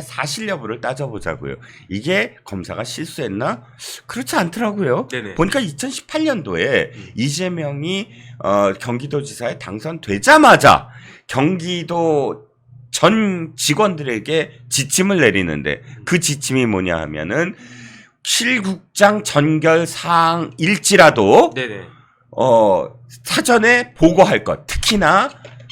사실 여부를 따져보자고요. 이게 검사가 실수했나? 그렇지 않더라고요. 네네. 보니까 2018년도에 이재명이 경기도지사에 당선되자마자 경기도 전 직원들에게 지침을 내리는데 그 지침이 뭐냐 하면은 실국장 전결 사항일지라도 네네. 사전에 보고할 것, 특히나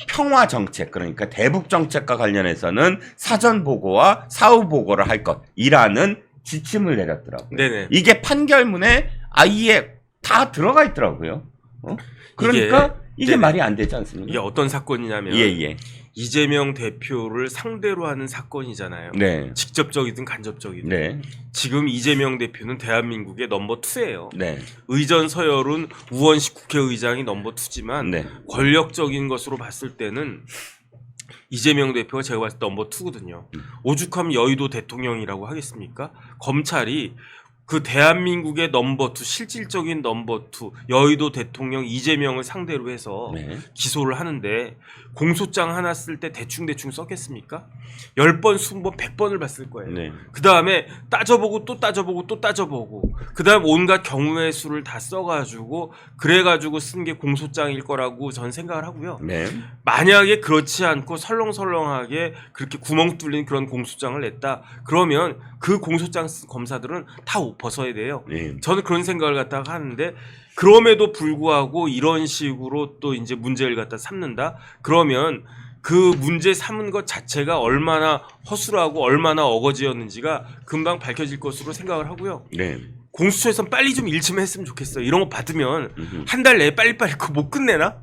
평화 정책, 그러니까 대북 정책과 관련해서는 사전 보고와 사후 보고를 할 것이라는 지침을 내렸더라고요. 네네. 이게 판결문에 아예 다 들어가 있더라고요. 그러니까 이게 네네. 말이 안 되지 않습니까? 이게 어떤 사건이냐면 예. 이재명 대표를 상대로 하는 사건이잖아요. 네. 직접적이든 간접적이든. 네. 지금 이재명 대표는 대한민국의 넘버 2예요. 네. 의전 서열은 우원식 국회의장이 넘버 2지만 네. 권력적인 것으로 봤을 때는 이재명 대표가 제가 봤을 때 넘버 2거든요. 오죽하면 여의도 대통령이라고 하겠습니까? 검찰이 그 대한민국의 넘버 2, 실질적인 넘버 2, 여의도 대통령 이재명을 상대로 해서 네. 기소를 하는데 공소장 하나 쓸 때 대충 썼겠습니까? 10번, 20번, 100번을 봤을 거예요. 네. 그 다음에 따져보고 또 따져보고 또 따져보고 그 다음 온갖 경우의 수를 다 써가지고 그래가지고 쓴 게 공소장일 거라고 전 생각을 하고요. 네. 만약에 그렇지 않고 설렁설렁하게 그렇게 구멍 뚫린 그런 공소장을 냈다 그러면 그 공소장 쓴 검사들은 다 벗어야 돼요. 네. 저는 그런 생각을 갖다가 하는데 그럼에도 불구하고 이런 식으로 또 이제 문제를 갖다 삼는다 그러면 그 문제 삼은 것 자체가 얼마나 허술하고 얼마나 어거지였는지가 금방 밝혀질 것으로 생각을 하고요. 네. 공수처에선 빨리 좀 일침을 했으면 좋겠어요. 이런 거 받으면 한 달 내에 빨리빨리 그거 못 끝내나?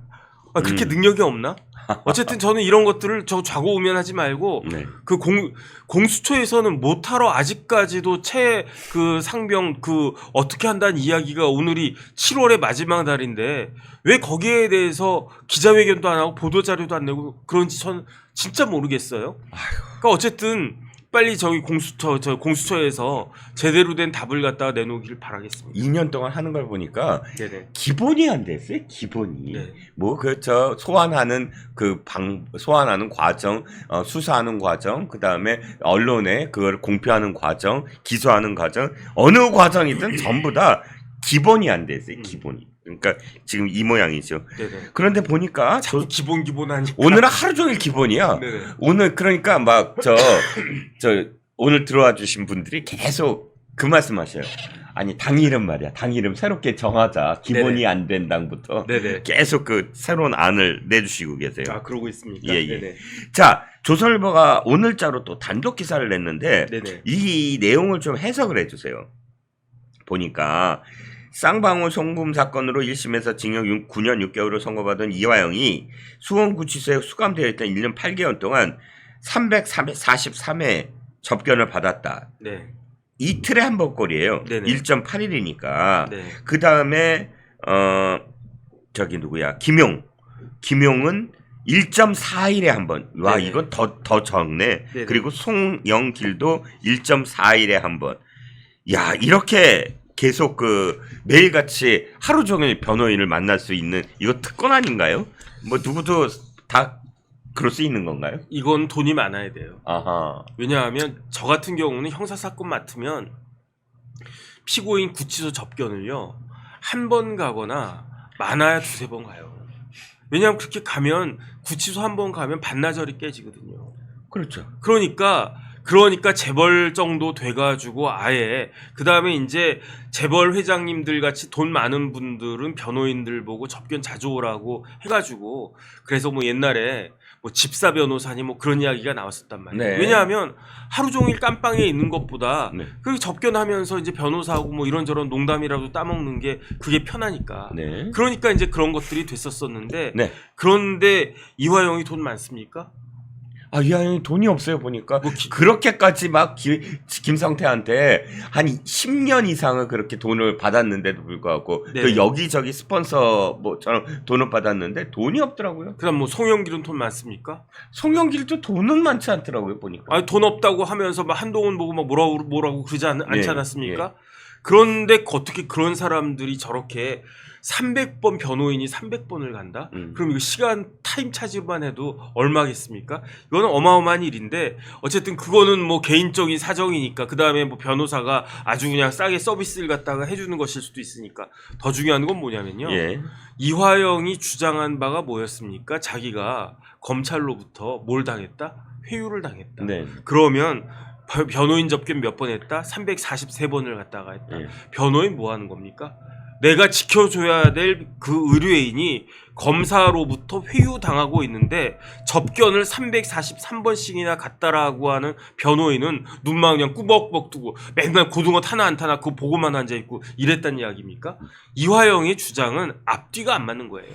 그렇게 능력이 없나? 어쨌든 저는 이런 것들을 저 좌고우면하지 말고 네. 그 공수처에서는 못하러 아직까지도 그 상병 그 어떻게 한다는 이야기가 오늘이 7월의 마지막 날인데 왜 거기에 대해서 기자회견도 안 하고 보도자료도 안 내고 그런지 저는 진짜 모르겠어요. 그러니까 어쨌든 빨리 공수처에서 제대로 된 답을 갖다가 내놓기를 바라겠습니다. 2년 동안 하는 걸 보니까 네네. 기본이 안 됐어요. 기본이. 네. 뭐 그렇죠. 소환하는 소환하는 과정, 수사하는 과정, 그다음에 언론에 그걸 공표하는 과정, 기소하는 과정, 어느 과정이든 전부 다 기본이 안 됐어요. 기본이. 그러니까 지금 이 모양이죠. 네네. 그런데 보니까 자꾸 기본 하니까. 오늘은 하루 종일 기본이야. 네네. 오늘 그러니까 막 오늘 들어와 주신 분들이 계속 그 말씀하셔요. 아니 당 이름 말이야. 당 이름 새롭게 정하자. 기본이 네네. 안 된 당부터 네네. 계속 그 새로운 안을 내주시고 계세요. 아 그러고 있습니까? 예. 네네. 자, 조선일보가 오늘자로 또 단독 기사를 냈는데 네네. 이 내용을 좀 해석을 해주세요. 보니까 쌍방울 송금 사건으로 1심에서 징역 9년 6개월을 선고받은 이화영이 수원구치소에 수감되어 있던 1년 8개월 동안 343회 접견을 받았다. 네. 이틀에 한 번꼴이에요. 네네. 1.8일이니까. 네. 그 다음에 누구야? 김용은 1.4일에 한 번. 와, 네네. 이건 더 적네. 네네. 그리고 송영길도 1.4일에 한 번. 야, 이렇게 계속 매일같이 하루 종일 변호인을 만날 수 있는 이거 특권 아닌가요? 뭐 누구도 다 그럴 수 있는 건가요? 이건 돈이 많아야 돼요. 아하. 왜냐하면 저 같은 경우는 형사사건 맡으면 피고인 구치소 접견을요 한 번 가거나 많아야 2-3번 가요. 왜냐하면 그렇게 가면 구치소 한 번 가면 반나절이 깨지거든요. 그렇죠. 그러니까 재벌 정도 돼가지고 아예 그 다음에 이제 재벌 회장님들 같이 돈 많은 분들은 변호인들 보고 접견 자주 오라고 해가지고 그래서 뭐 옛날에 뭐 집사 변호사니 뭐 그런 이야기가 나왔었단 말이에요. 네. 왜냐하면 하루 종일 깜빵에 있는 것보다 네. 그 접견하면서 이제 변호사하고 뭐 이런저런 농담이라도 따먹는 게 그게 편하니까. 네. 그러니까 이제 그런 것들이 됐었었는데 네. 그런데 이화영이 돈 많습니까? 아, 이하영이 돈이 없어요, 보니까. 그렇게까지 막 김성태한테 한 10년 이상을 그렇게 돈을 받았는데도 불구하고 네. 또 여기저기 스폰서 뭐처럼 돈을 받았는데 돈이 없더라고요. 그다음 뭐 송영길은 돈 많습니까? 송영길도 돈은 많지 않더라고요, 보니까. 아니 돈 없다고 하면서 막 한동훈 보고 막 뭐라고 그러지 않지 네, 않았습니까? 그런데 어떻게 그런 사람들이 저렇게 300번 변호인이 300번을 간다? 그럼 이거 시간 타임 차지만 해도 얼마겠습니까? 이거는 어마어마한 일인데 어쨌든 그거는 뭐 개인적인 사정이니까 그 다음에 뭐 변호사가 아주 그냥 싸게 서비스를 갖다가 해주는 것일 수도 있으니까 더 중요한 건 뭐냐면요. 예. 이화영이 주장한 바가 뭐였습니까? 자기가 검찰로부터 뭘 당했다? 회유를 당했다. 네. 그러면 변호인 접견 몇 번 했다? 343번을 갖다가 했다. 예. 변호인 뭐 하는 겁니까? 내가 지켜줘야 될 그 의뢰인이 검사로부터 회유당하고 있는데 접견을 343번씩이나 갔다라고 하는 변호인은 눈만 그냥 꾸벅꾸벅 뜨고 맨날 고등어 타나 안 타나 그거 보고만 앉아있고 이랬단 이야기입니까? 이화영의 주장은 앞뒤가 안 맞는 거예요.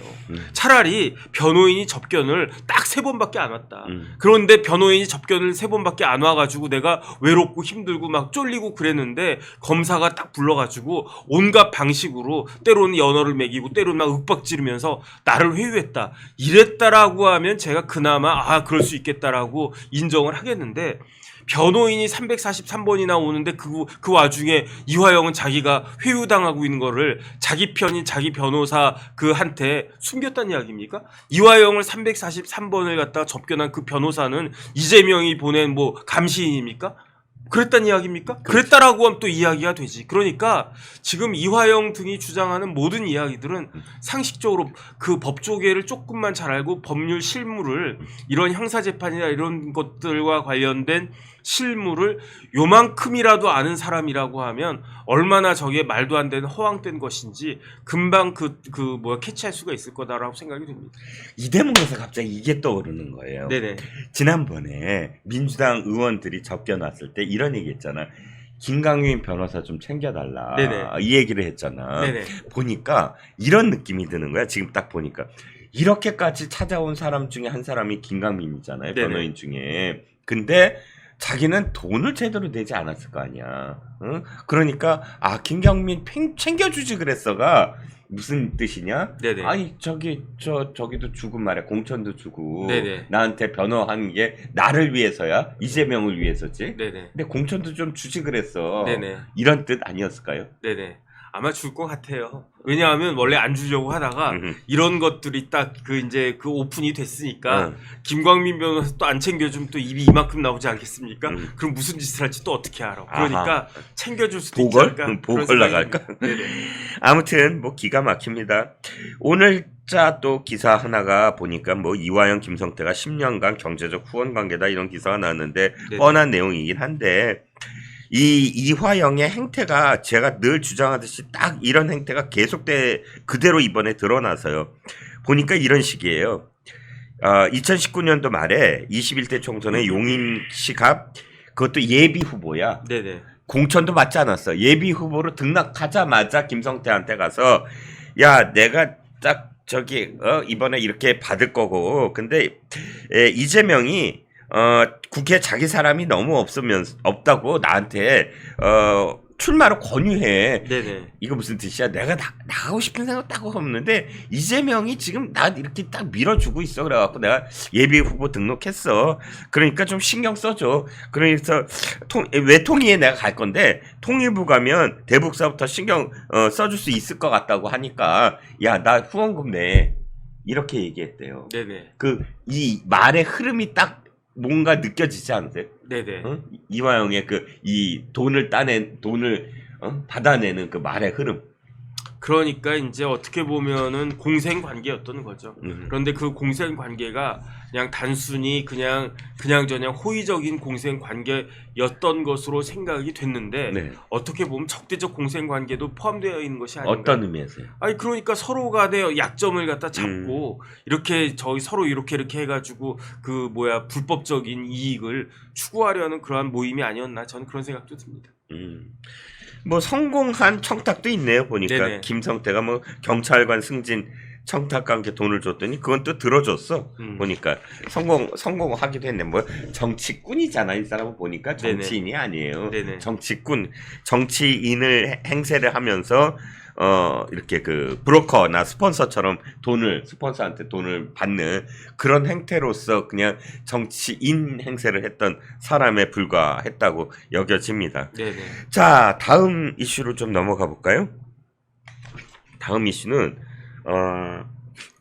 차라리 변호인이 접견을 딱 3번밖에 안 왔다. 그런데 변호인이 접견을 3번밖에 안 와가지고 내가 외롭고 힘들고 막 쫄리고 그랬는데 검사가 딱 불러가지고 온갖 방식으로 때로는 연어를 먹이고 때로는 막 윽박지르면서 나를 회유했다. 이랬다라고 하면 제가 그나마 그럴 수 있겠다라고 인정을 하겠는데 변호인이 343번이나 오는데 그 와중에 이화영은 자기가 회유당하고 있는 거를 자기 편인 자기 변호사 그한테 숨겼다는 이야기입니까? 이화영을 343번을 갖다가 접견한 그 변호사는 이재명이 보낸 뭐 감시인입니까? 그랬단 이야기입니까? 그랬다라고 하면 또 이야기가 되지. 그러니까 지금 이화영 등이 주장하는 모든 이야기들은 상식적으로 그 법조계를 조금만 잘 알고 법률 실무를 이런 형사재판이나 이런 것들과 관련된 실무를 요만큼이라도 아는 사람이라고 하면 얼마나 저게 말도 안 되는 허황된 것인지 금방 캐치할 수가 있을 거다라고 생각이 됩니다. 이 대목에서 갑자기 이게 떠오르는 거예요. 네네. 지난번에 민주당 의원들이 접견왔을 때 이런 얘기 했잖아. 김강민 변호사 좀 챙겨달라. 네네. 이 얘기를 했잖아. 네네. 보니까 이런 느낌이 드는 거야. 지금 딱 보니까. 이렇게까지 찾아온 사람 중에 한 사람이 김강민이잖아요. 네네. 변호인 중에. 근데 자기는 돈을 제대로 내지 않았을 거 아니야. 응? 그러니까 김경민 챙겨주지 그랬어가 무슨 뜻이냐? 네네. 아니 저기도 주고 말이야. 공천도 주고 네네. 나한테 변호한 게 나를 위해서야. 이재명을 위해서지. 네네. 근데 공천도 좀 주지 그랬어. 네네. 이런 뜻 아니었을까요? 네네. 아마 줄 것 같아요. 왜냐하면 원래 안 주려고 하다가 이런 것들이 딱 이제 오픈이 됐으니까 김광민 변호사 또 안 챙겨주면 또 입이 이만큼 나오지 않겠습니까? 그럼 무슨 짓을 할지 또 어떻게 알아? 그러니까 챙겨줄 수도 있지 않을까? 보궐 나갈까? 아무튼 뭐 기가 막힙니다. 오늘자 또 기사 하나가 보니까 뭐 이화영 김성태가 10년간 경제적 후원 관계다 이런 기사가 나왔는데 네네. 뻔한 내용이긴 한데 이 이화영의 행태가 제가 늘 주장하듯이 딱 이런 행태가 계속돼 그대로 이번에 드러나서요. 보니까 이런 식이에요. 2019년도 말에 21대 총선에 용인시 갑 그것도 예비 후보야. 네네. 공천도 받지 않았어. 예비 후보로 등락하자마자 김성태한테 가서 야 내가 딱 이번에 이렇게 받을 거고 근데 이재명이 국회에 자기 사람이 너무 없다고 나한테 출마를 권유해. 네네. 이거 무슨 뜻이야? 내가 나가고 싶은 생각 딱 없는데 이재명이 지금 나 이렇게 딱 밀어주고 있어. 그래갖고 내가 예비 후보 등록했어. 그러니까 좀 신경 써줘. 그래서 외통위에 내가 갈 건데 통일부 가면 대북사부터 신경 써줄 수 있을 것 같다고 하니까 야 나 후원금 내. 이렇게 얘기했대요. 네네. 이 말의 흐름이 딱 뭔가 느껴지지 않으세요? 네네. 이화영의 이 돈을 받아내는 그 말의 흐름. 그러니까 이제 어떻게 보면은 공생 관계였던 거죠. 그런데 그 공생 관계가 그냥 단순히 그냥 호의적인 공생 관계였던 것으로 생각이 됐는데 네. 어떻게 보면 적대적 공생 관계도 포함되어 있는 것이 아닌가. 어떤 의미에서요? 아니 그러니까 서로 간에 약점을 갖다 잡고 이렇게 서로 이렇게 해가지고 불법적인 이익을 추구하려는 그러한 모임이 아니었나 저는 그런 생각도 듭니다. 뭐 성공한 청탁도 있네요. 보니까 네네. 김성태가 뭐 경찰관 승진 청탁과 함께 돈을 줬더니 그건 또 들어줬어. 보니까 성공하기도 했네. 뭐 정치꾼이잖아. 이 사람은 보니까 정치인이 아니에요. 네네. 정치인을 행세를 하면서 이렇게 그 브로커나 스폰서처럼 스폰서한테 돈을 받는 그런 행태로서 그냥 정치인 행세를 했던 사람에 불과했다고 여겨집니다. 네네. 자, 다음 이슈로 좀 넘어가 볼까요? 다음 이슈는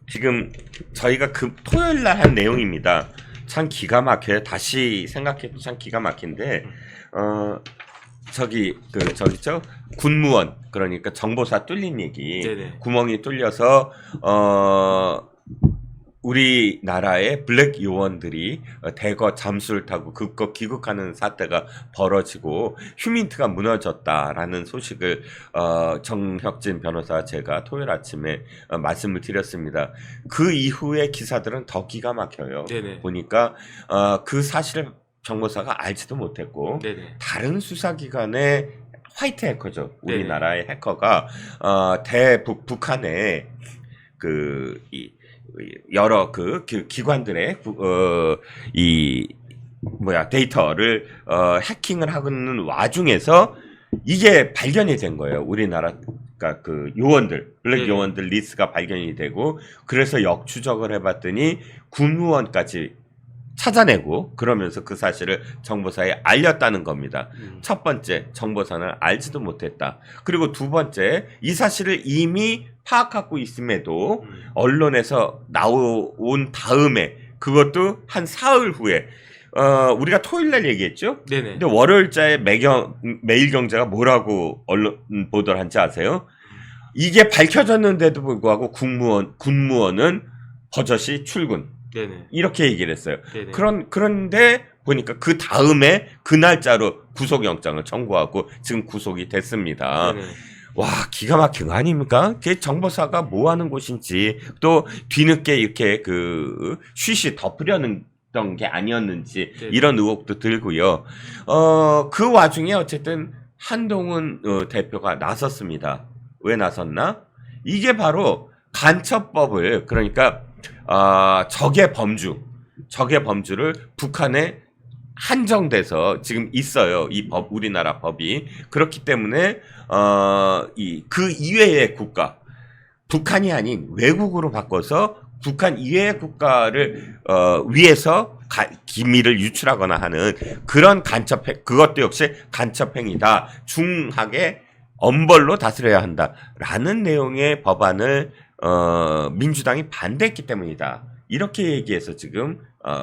지금 저희가 그 토요일 날 한 내용입니다. 참 기가 막혀요. 다시 생각해도 참 기가 막힌데 저기죠 군무원, 그러니까 정보사 뚫린 얘기. 네네. 구멍이 뚫려서 우리나라의 블랙 요원들이 대거 잠수를 타고 극거 귀국하는 사태가 벌어지고 휴민트가 무너졌다라는 소식을 정혁진 변호사와 제가 토요일 아침에 말씀을 드렸습니다. 그 이후의 기사들은 더 기가 막혀요. 네네. 보니까 그 사실을 정보사가 알지도 못했고 네네. 다른 수사기관의 화이트 해커죠. 네네. 우리나라의 해커가 북한의 여러 그 기관들의 데이터를 해킹을 하는 와중에서 이게 발견이 된 거예요. 우리나라 그 요원들, 블랙 네네. 요원들 리스트가 발견이 되고, 그래서 역추적을 해봤더니 군무원까지 찾아내고, 그러면서 그 사실을 정보사에 알렸다는 겁니다. 첫 번째, 정보사는 알지도 못했다. 그리고 두 번째, 이 사실을 이미 파악하고 있음에도 언론에서 나온 다음에, 그것도 한 사흘 후에, 우리가 토요일 날 얘기했죠? 네네. 근데 월요일자에 매일경제가 뭐라고 언론 보도를 한지 아세요? 이게 밝혀졌는데도 불구하고 군무원은 버젓이 출근. 네네. 이렇게 얘기를 했어요. 네네. 그런데 보니까 그 다음에 그 날짜로 구속영장을 청구하고 지금 구속이 됐습니다. 네네. 와, 기가 막힌 거 아닙니까? 그게 정보사가 뭐 하는 곳인지, 또 뒤늦게 이렇게 쉬쉬 덮으려는 게 아니었는지, 네네. 이런 의혹도 들고요. 그 와중에 어쨌든 한동훈 대표가 나섰습니다. 왜 나섰나? 이게 바로 간첩법을, 그러니까 적의 범주를 북한에 한정돼서 지금 있어요. 이 법, 우리나라 법이. 그렇기 때문에 그 이외의 국가, 북한이 아닌 외국으로 바꿔서 북한 이외의 국가를 위해서 기밀을 유출하거나 하는 그런 그것도 역시 간첩행위다. 중하게 엄벌로 다스려야 한다라는 내용의 법안을 민주당이 반대했기 때문이다. 이렇게 얘기해서 지금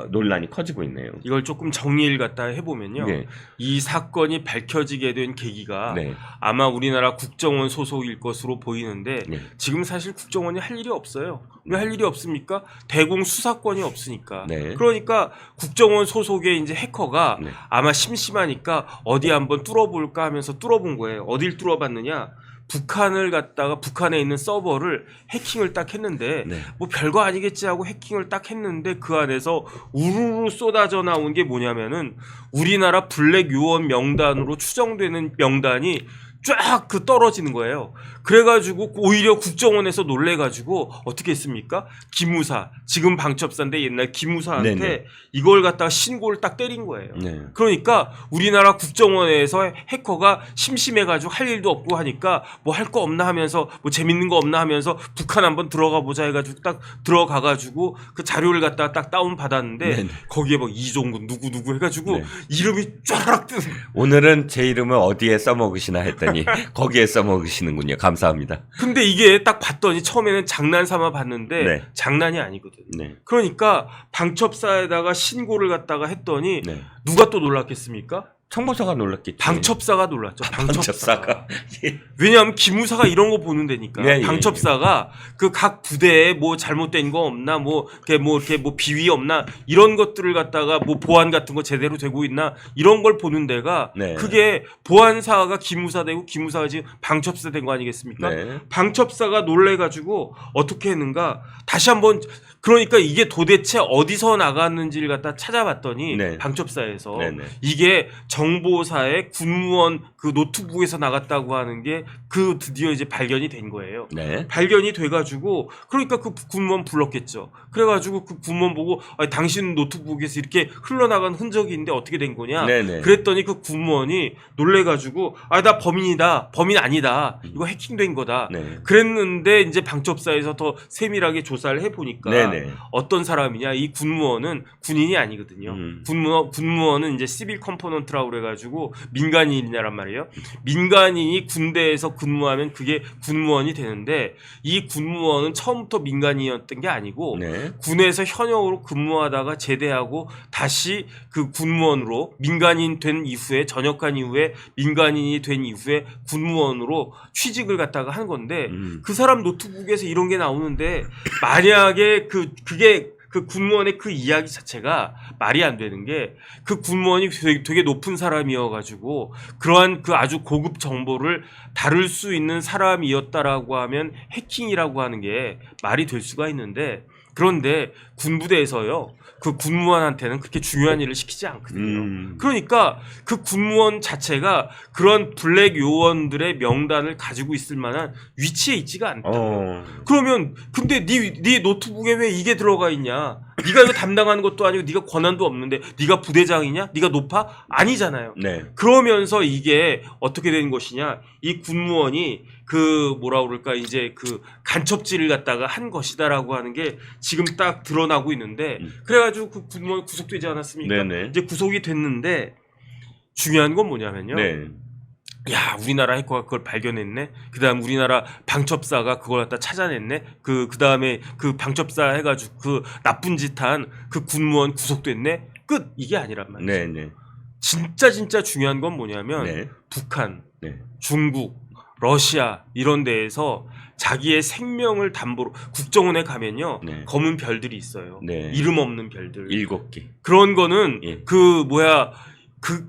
논란이 커지고 있네요. 이걸 조금 정리를 갖다 해보면요. 네. 이 사건이 밝혀지게 된 계기가 네. 아마 우리나라 국정원 소속일 것으로 보이는데 네. 지금 사실 국정원이 할 일이 없어요. 왜 할 일이 없습니까? 대공 수사권이 없으니까. 네. 그러니까 국정원 소속의 이제 해커가 네. 아마 심심하니까 어디 한번 뚫어볼까 하면서 뚫어본 거예요. 어딜 뚫어봤느냐? 북한에 있는 서버를 해킹을 딱 했는데 네. 뭐 별거 아니겠지 하고 해킹을 딱 했는데 그 안에서 우르르 쏟아져 나온 게 뭐냐면은 우리나라 블랙 요원 명단으로 추정되는 명단이 쫙 떨어지는 거예요. 그래가지고 오히려 국정원에서 놀래가지고 어떻게 했습니까? 기무사, 지금 방첩사인데 옛날 기무사한테 네네. 이걸 갖다가 신고를 딱 때린 거예요. 네. 그러니까 우리나라 국정원에서 해커가 심심해가지고 할 일도 없고 하니까 뭐 할 거 없나 하면서 뭐 재밌는 거 없나 하면서 북한 한번 들어가 보자 해가지고 딱 들어가가지고 그 자료를 갖다가 딱 다운 받았는데 네네. 거기에 막 이종근 누구 해가지고 네. 이름이 쫙 뜨는. 오늘은 제 이름을 어디에 써먹으시나 했더니 거기에 써먹으시는군요. 감사합니다. 근데 이게 딱 봤더니 처음에는 장난 삼아 봤는데 네. 장난이 아니거든. 네. 그러니까 방첩사에다가 신고를 갖다가 했더니 네. 누가 또 놀랐겠습니까? 청보사가 놀랐겠지. 방첩사가 놀랐죠. 방첩사가. 왜냐하면 기무사가 이런 거 보는 데니까. 네, 예, 방첩사가 그 각 부대에 뭐 잘못된 거 없나, 이렇게 비위 없나 이런 것들을 갖다가 뭐 보안 같은 거 제대로 되고 있나 이런 걸 보는 데가 네. 그게 보안사가 기무사 되고 기무사가 지금 방첩사 된 거 아니겠습니까? 네. 방첩사가 놀래가지고 어떻게 했는가 다시 한번 그러니까 이게 도대체 어디서 나갔는지를 갖다 찾아봤더니 네. 방첩사에서 네네. 이게 정보사의 군무원 그 노트북에서 나갔다고 하는 게 그 드디어 이제 발견이 된 거예요. 네. 발견이 돼가지고 그러니까 그 군무원 불렀겠죠. 그래가지고 그 군무원 보고 아니, 당신 노트북에서 이렇게 흘러나간 흔적이 있는데 어떻게 된 거냐. 네네. 그랬더니 그 군무원이 놀래가지고 아 나 범인이다. 범인 아니다. 이거 해킹된 거다. 네. 그랬는데 이제 방첩사에서 더 세밀하게 조사를 해보니까 네네. 어떤 사람이냐. 이 군무원은 군인이 아니거든요. 군무원은 이제 시빌 컴포넌트라고 그래가지고 민간인이란 말이에요. 민간인이 군대에서 근무하면 그게 군무원이 되는데 이 군무원은 처음부터 민간인이었던 게 아니고 네. 군에서 현역으로 근무하다가 제대하고 다시 그 군무원으로 민간인 된 이후에 전역한 이후에 민간인이 된 이후에 군무원으로 취직을 갖다가 한 건데 그 사람 노트북에서 이런 게 나오는데 만약에 그게 그 군무원의 그 이야기 자체가 말이 안 되는 게 그 군무원이 되게 높은 사람이어가지고 그러한 그 아주 고급 정보를 다룰 수 있는 사람이었다라고 하면 해킹이라고 하는 게 말이 될 수가 있는데 그런데 군부대에서요 그 군무원한테는 그렇게 중요한 일을 시키지 않거든요. 그러니까 그 군무원 자체가 그런 블랙 요원들의 명단을 가지고 있을 만한 위치에 있지가 않다. 그러면 근데 네 노트북에 왜 이게 들어가 있냐? 네가 이거 담당하는 것도 아니고 네가 권한도 없는데 네가 부대장이냐? 네가 높아? 아니잖아요. 네. 그러면서 이게 어떻게 된 것이냐? 이 군무원이 그 뭐라 그럴까 이제 그 간첩질을 갖다가 한 것이다라고 하는 게 지금 딱 드러나고 있는데 그래가지고 그 군무원 구속되지 않았습니까? 네네. 이제 구속이 됐는데 중요한 건 뭐냐면요. 네. 야, 우리나라 해커가 그걸 발견했네. 그다음 우리나라 방첩사가 그걸 갖다 찾아냈네. 그다음에 그 방첩사 해가지고 그 나쁜 짓 한 그 군무원 구속됐네. 끝 이게 아니란 말이죠. 네네. 진짜 중요한 건 뭐냐면 네. 북한, 네. 중국, 러시아 이런 데에서 자기의 생명을 담보로 국정원에 가면요 네. 검은 별들이 있어요. 네. 이름 없는 별들. 7개. 그런 거는 예.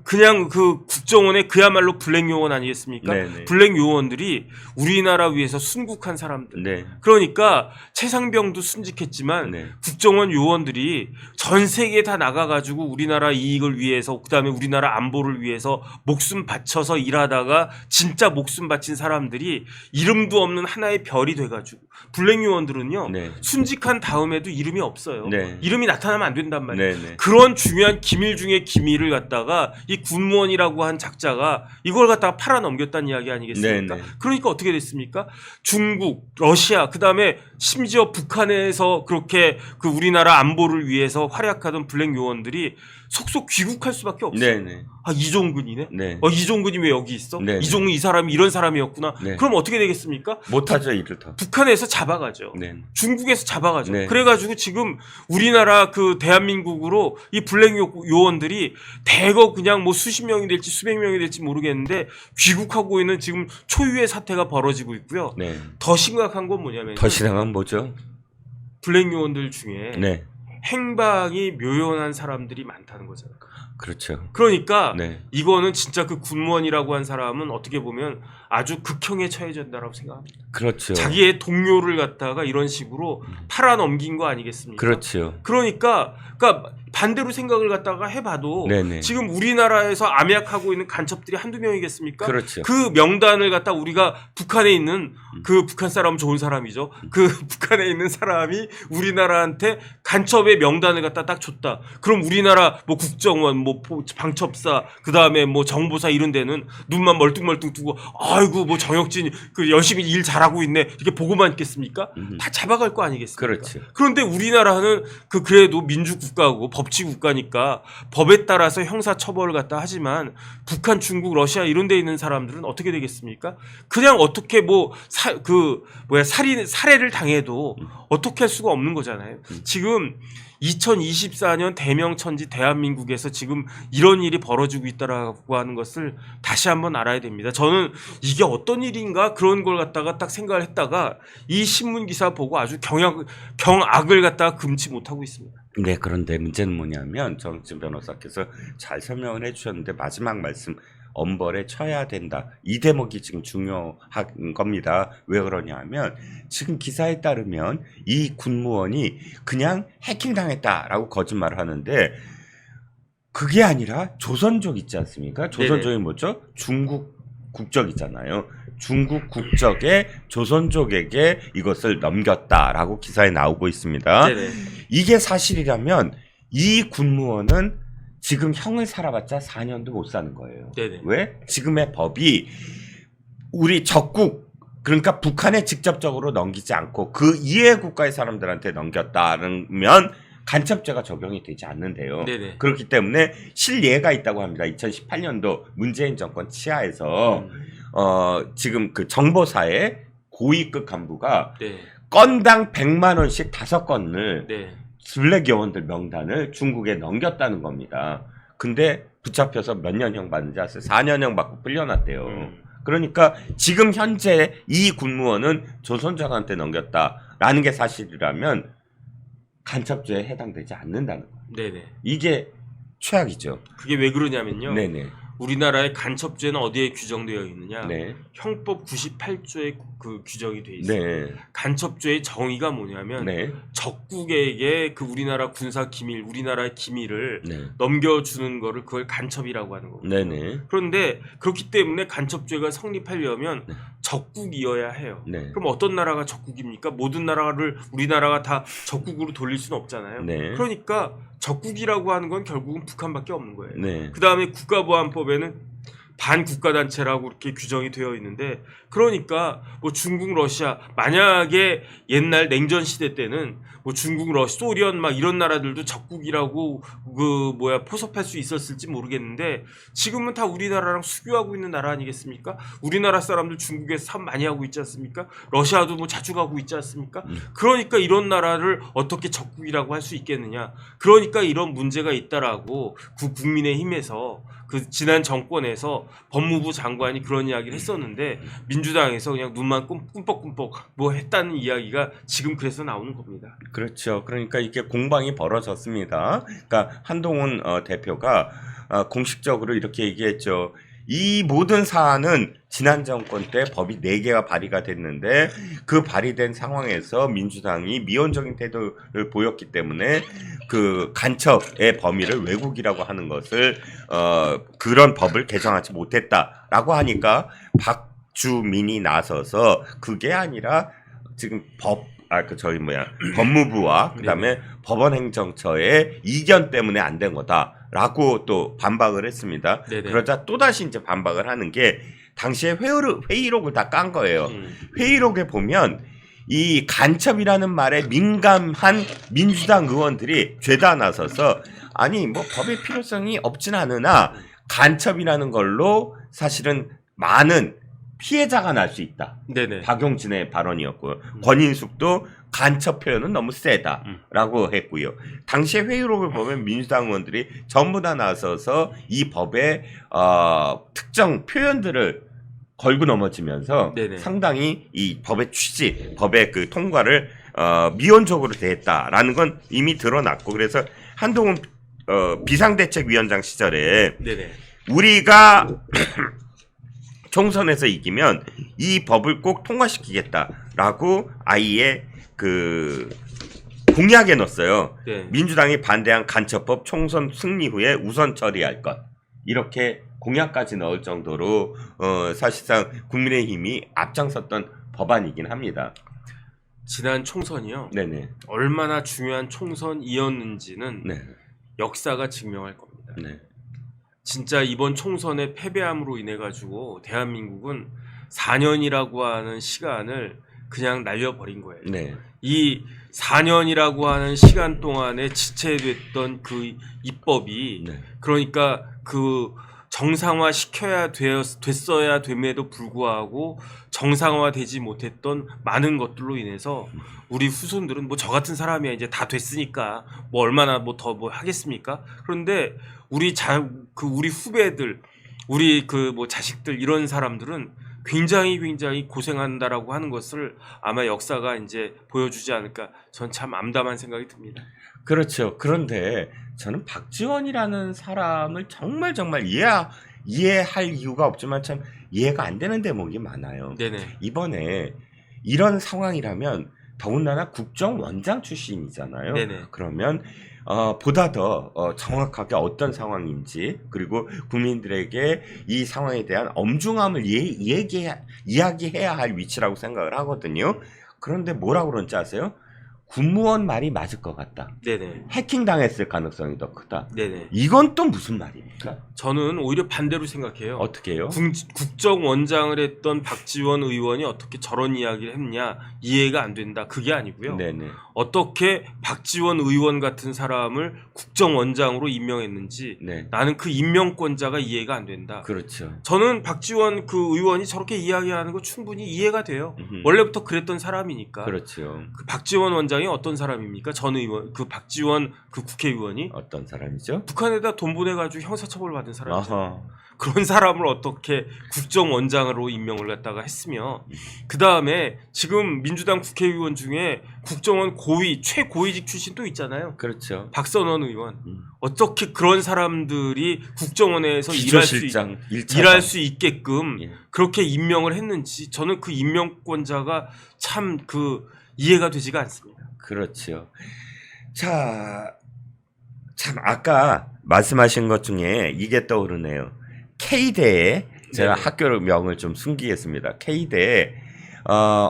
그냥 그 국정원의 그야말로 블랙 요원 아니겠습니까? 네네. 블랙 요원들이 우리나라 위해서 순국한 사람들. 네. 그러니까 최상병도 순직했지만 네. 국정원 요원들이 전 세계에 다 나가가지고 우리나라 이익을 위해서 그다음에 우리나라 안보를 위해서 목숨 바쳐서 일하다가 진짜 목숨 바친 사람들이 이름도 없는 하나의 별이 돼가지고 블랙 요원들은요 네. 순직한 다음에도 이름이 없어요. 네. 이름이 나타나면 안 된단 말이에요. 네네. 그런 중요한 기밀 중에 기밀을 갖다가 이 군무원이라고 한 작자가 이걸 갖다가 팔아넘겼다는 이야기 아니겠습니까? 네네. 그러니까 어떻게 됐습니까? 중국, 러시아, 그 다음에 심지어 북한에서 그렇게 그 우리나라 안보를 위해서 활약하던 블랙 요원들이 속속 귀국할 수밖에 없어요. 네네. 아, 이종근이네? 네. 이종근이 왜 여기 있어? 네네. 이종근 이 사람이 이런 사람이었구나. 네. 그럼 어떻게 되겠습니까? 못하죠, 일을 더. 북한에서 잡아가죠. 네. 중국에서 잡아가죠. 네. 그래가지고 지금 우리나라 그 대한민국으로 이 블랙 요원들이 대거 그냥 뭐 수십 명이 될지 수백 명이 될지 모르겠는데 귀국하고 있는 지금 초유의 사태가 벌어지고 있고요. 네. 더 심각한 건 뭐냐면 더 심각한 뭐죠? 블랙 요원들 중에 네. 행방이 묘연한 사람들이 많다는 거잖아요. 그렇죠. 그러니까 네. 이거는 진짜 그 군무원이라고 한 사람은 어떻게 보면 아주 극형에 처해졌다라고 생각합니다. 그렇죠. 자기의 동료를 갖다가 이런 식으로 팔아넘긴 거 아니겠습니까? 그렇죠. 그러니까 반대로 생각을 갖다가 해봐도 네네. 지금 우리나라에서 암약하고 있는 간첩들이 한두 명이겠습니까? 그렇죠. 그 명단을 갖다 우리가 북한에 있는 그 북한 사람은 좋은 사람이죠. 그 북한에 있는 사람이 우리나라한테 간첩의 명단을 갖다 딱 줬다. 그럼 우리나라 뭐 국정원, 뭐 방첩사, 그 다음에 뭐 정보사 이런 데는 눈만 멀뚱멀뚱 뜨고 아이고 뭐 정혁진 그 열심히 일 잘하고 있네 이렇게 보고만 있겠습니까? 다 잡아갈 거 아니겠습니까? 그렇죠. 그런데 우리나라는 그래도 민주국가고 법치국가니까 법에 따라서 형사처벌을 갖다 하지만 북한, 중국, 러시아 이런 데 있는 사람들은 어떻게 되겠습니까? 그냥 어떻게 살해를 당해도 어떻게 할 수가 없는 거잖아요. 지금 2024년 대명천지 대한민국에서 지금 이런 일이 벌어지고 있다라고 하는 것을 다시 한번 알아야 됩니다. 저는 이게 어떤 일인가 그런 걸 갖다가 딱 생각을 했다가 이 신문 기사 보고 아주 경악을 갖다가 금치 못하고 있습니다. 네, 그런데 문제는 뭐냐면 정진 변호사께서 잘 설명을 해주셨는데 마지막 말씀 엄벌에 쳐야 된다. 이 대목이 지금 중요한 겁니다. 왜 그러냐면 지금 기사에 따르면 이 군무원이 그냥 해킹당했다라고 거짓말을 하는데 그게 아니라 조선족 있지 않습니까? 조선족이 네네. 뭐죠? 중국 국적이잖아요. 중국 국적의 조선족에게 이것을 넘겼다라고 기사에 나오고 있습니다. 네네. 이게 사실이라면 이 군무원은 지금 형을 살아봤자 4년도 못 사는 거예요. 네네. 왜? 지금의 법이 우리 적국, 그러니까 북한에 직접적으로 넘기지 않고 그 이해 국가의 사람들한테 넘겼다면 간첩죄가 적용이 되지 않는데요. 네네. 그렇기 때문에 실예가 있다고 합니다. 2018년도 문재인 정권 치하에서 지금 그 정보사의 고위급 간부가 네. 건당 100만 원씩 5건을 네. 블랙 요원들 명단을 중국에 넘겼다는 겁니다. 근데 붙잡혀서 몇 년형 받는지 아세요? 4년형 받고 풀려났대요. 그러니까 지금 현재 이 군무원은 조선족한테 넘겼다라는 게 사실이라면 간첩죄에 해당되지 않는다는 거예요. 네네. 이게 최악이죠. 그게 왜 그러냐면요. 네네. 우리나라의 간첩죄는 어디에 규정되어 있느냐? 네. 형법 98조에 그 규정이 돼 있어요. 네. 간첩죄의 정의가 뭐냐면 네. 적국에게 그 우리나라 군사 기밀, 우리나라의 기밀을 네. 넘겨주는 거를 그걸 간첩이라고 하는 거거든요. 네네. 그런데 그렇기 때문에 간첩죄가 성립하려면 네. 적국이어야 해요. 네. 그럼 어떤 나라가 적국입니까? 모든 나라를 우리나라가 다 적국으로 돌릴 수는 없잖아요. 네. 그러니까 적국이라고 하는 건 결국은 북한밖에 없는 거예요. 네. 그 다음에 국가보안법에는 반국가단체라고 이렇게 규정이 되어 있는데, 그러니까 뭐 중국, 러시아, 만약에 옛날 냉전 시대 때는 뭐 중국, 러시아, 소련 막 이런 나라들도 적국이라고 포섭할 수 있었을지 모르겠는데, 지금은 다 우리나라랑 수교하고 있는 나라 아니겠습니까? 우리나라 사람들 중국에서 참 많이 하고 있지 않습니까? 러시아도 뭐 자주 가고 있지 않습니까? 그러니까 이런 나라를 어떻게 적국이라고 할 수 있겠느냐? 그러니까 이런 문제가 있다라고 국민의힘에서 그 지난 정권에서 법무부 장관이 그런 이야기를 했었는데, 민주당에서 그냥 눈만 꿈뻑꿈뻑 뭐 했다는 이야기가 지금 그래서 나오는 겁니다. 그렇죠. 그러니까 이게 공방이 벌어졌습니다. 그러니까 한동훈 대표가 공식적으로 이렇게 얘기했죠. 이 모든 사안은 지난 정권 때 법이 4개가 발의가 됐는데 그 발의된 상황에서 민주당이 미온적인 태도를 보였기 때문에 그 간첩의 범위를 외국이라고 하는 것을 그런 법을 개정하지 못했다라고 하니까 박주민이 나서서 그게 아니라 지금 법무부와 그다음에 법원행정처의 이견 때문에 안 된 거다라고 또 반박을 했습니다. 네네. 그러자 또 다시 이제 반박을 하는 게 당시에 회의록을 다 깐 거예요. 회의록에 보면 이 간첩이라는 말에 민감한 민주당 의원들이 죄다 나서서 아니 뭐 법의 필요성이 없진 않으나 간첩이라는 걸로 사실은 많은 피해자가 날 수 있다. 네네. 박용진의 발언이었고요. 권인숙도 간첩 표현은 너무 세다라고 했고요. 당시에 회의록을 보면 민주당 의원들이 전부 다 나서서 이 법의 특정 표현들을 걸고 넘어지면서 네네. 상당히 이 법의 취지, 법의 그 통과를 미온적으로 대했다라는 건 이미 드러났고, 그래서 한동훈 비상대책위원장 시절에 네네. 우리가 총선에서 이기면 이 법을 꼭 통과시키겠다라고 아예 그 공약에 넣었어요. 네. 민주당이 반대한 간첩법 총선 승리 후에 우선 처리할 것, 이렇게 공약까지 넣을 정도로 사실상 국민의힘이 앞장섰던 법안이긴 합니다. 지난 총선이요. 네네. 얼마나 중요한 총선이었는지는 네. 역사가 증명할 겁니다. 네. 진짜 이번 총선에 패배함으로 인해 가지고 대한민국은 4년이라고 하는 시간을 그냥 날려버린 거예요. 네. 이 4년이라고 하는 시간 동안에 지체됐던 그 입법이 네. 그러니까 그 정상화 시켜야 됐어야 됨에도 불구하고 정상화되지 못했던 많은 것들로 인해서 우리 후손들은 뭐 저 같은 사람이야 이제 다 됐으니까 뭐 얼마나 뭐 더 뭐 하겠습니까? 그런데 우리 후배들, 우리 그 뭐 자식들 이런 사람들은 굉장히 고생한다라고 하는 것을 아마 역사가 이제 보여주지 않을까. 전 참 암담한 생각이 듭니다. 그렇죠. 그런데 저는 박지원이라는 사람을 정말 이해할 이유가 없지만 참 이해가 안 되는 대목이 많아요. 네네. 이번에 이런 상황이라면 더군다나 국정원장 출신이잖아요. 네네. 그러면 보다 더 정확하게 어떤 상황인지 그리고 국민들에게 이 상황에 대한 엄중함을 이야기해야 할 위치라고 생각을 하거든요. 그런데 뭐라고 그런지 아세요? 군무원 말이 맞을 것 같다. 네네. 해킹 당했을 가능성이 더 크다. 네네. 이건 또 무슨 말입니까? 저는 오히려 반대로 생각해요. 어떻게 해요? 국정원장을 했던 박지원 의원이 어떻게 저런 이야기를 했냐 이해가 안 된다. 그게 아니고요. 네네. 어떻게 박지원 의원 같은 사람을 국정원장으로 임명했는지 네. 나는 그 임명권자가 이해가 안 된다. 그렇죠. 저는 박지원 그 의원이 저렇게 이야기하는 거 충분히 이해가 돼요. 음흠. 원래부터 그랬던 사람이니까. 그렇죠. 그 박지원 원장이 어떤 사람입니까? 전 의원, 그 박지원 그 국회의원이 어떤 사람이죠? 북한에다 돈 보내가지고 형사처벌 받은 사람이죠. 아하. 그런 사람을 어떻게 국정원장으로 임명을 갖다가 했으며 그 다음에 지금 민주당 국회의원 중에 국정원 고위 최고위직 출신 또 있잖아요. 그렇죠. 박선원 의원. 어떻게 그런 사람들이 국정원에서 기조실장 일할 수 있게끔 예. 그렇게 임명을 했는지 저는 그 임명권자가 참 그 이해가 되지가 않습니다. 그렇죠. 자, 참 아까 말씀하신 것 중에 이게 떠오르네요. K대에 제가 네네. 학교 명을 좀 숨기겠습니다. K대에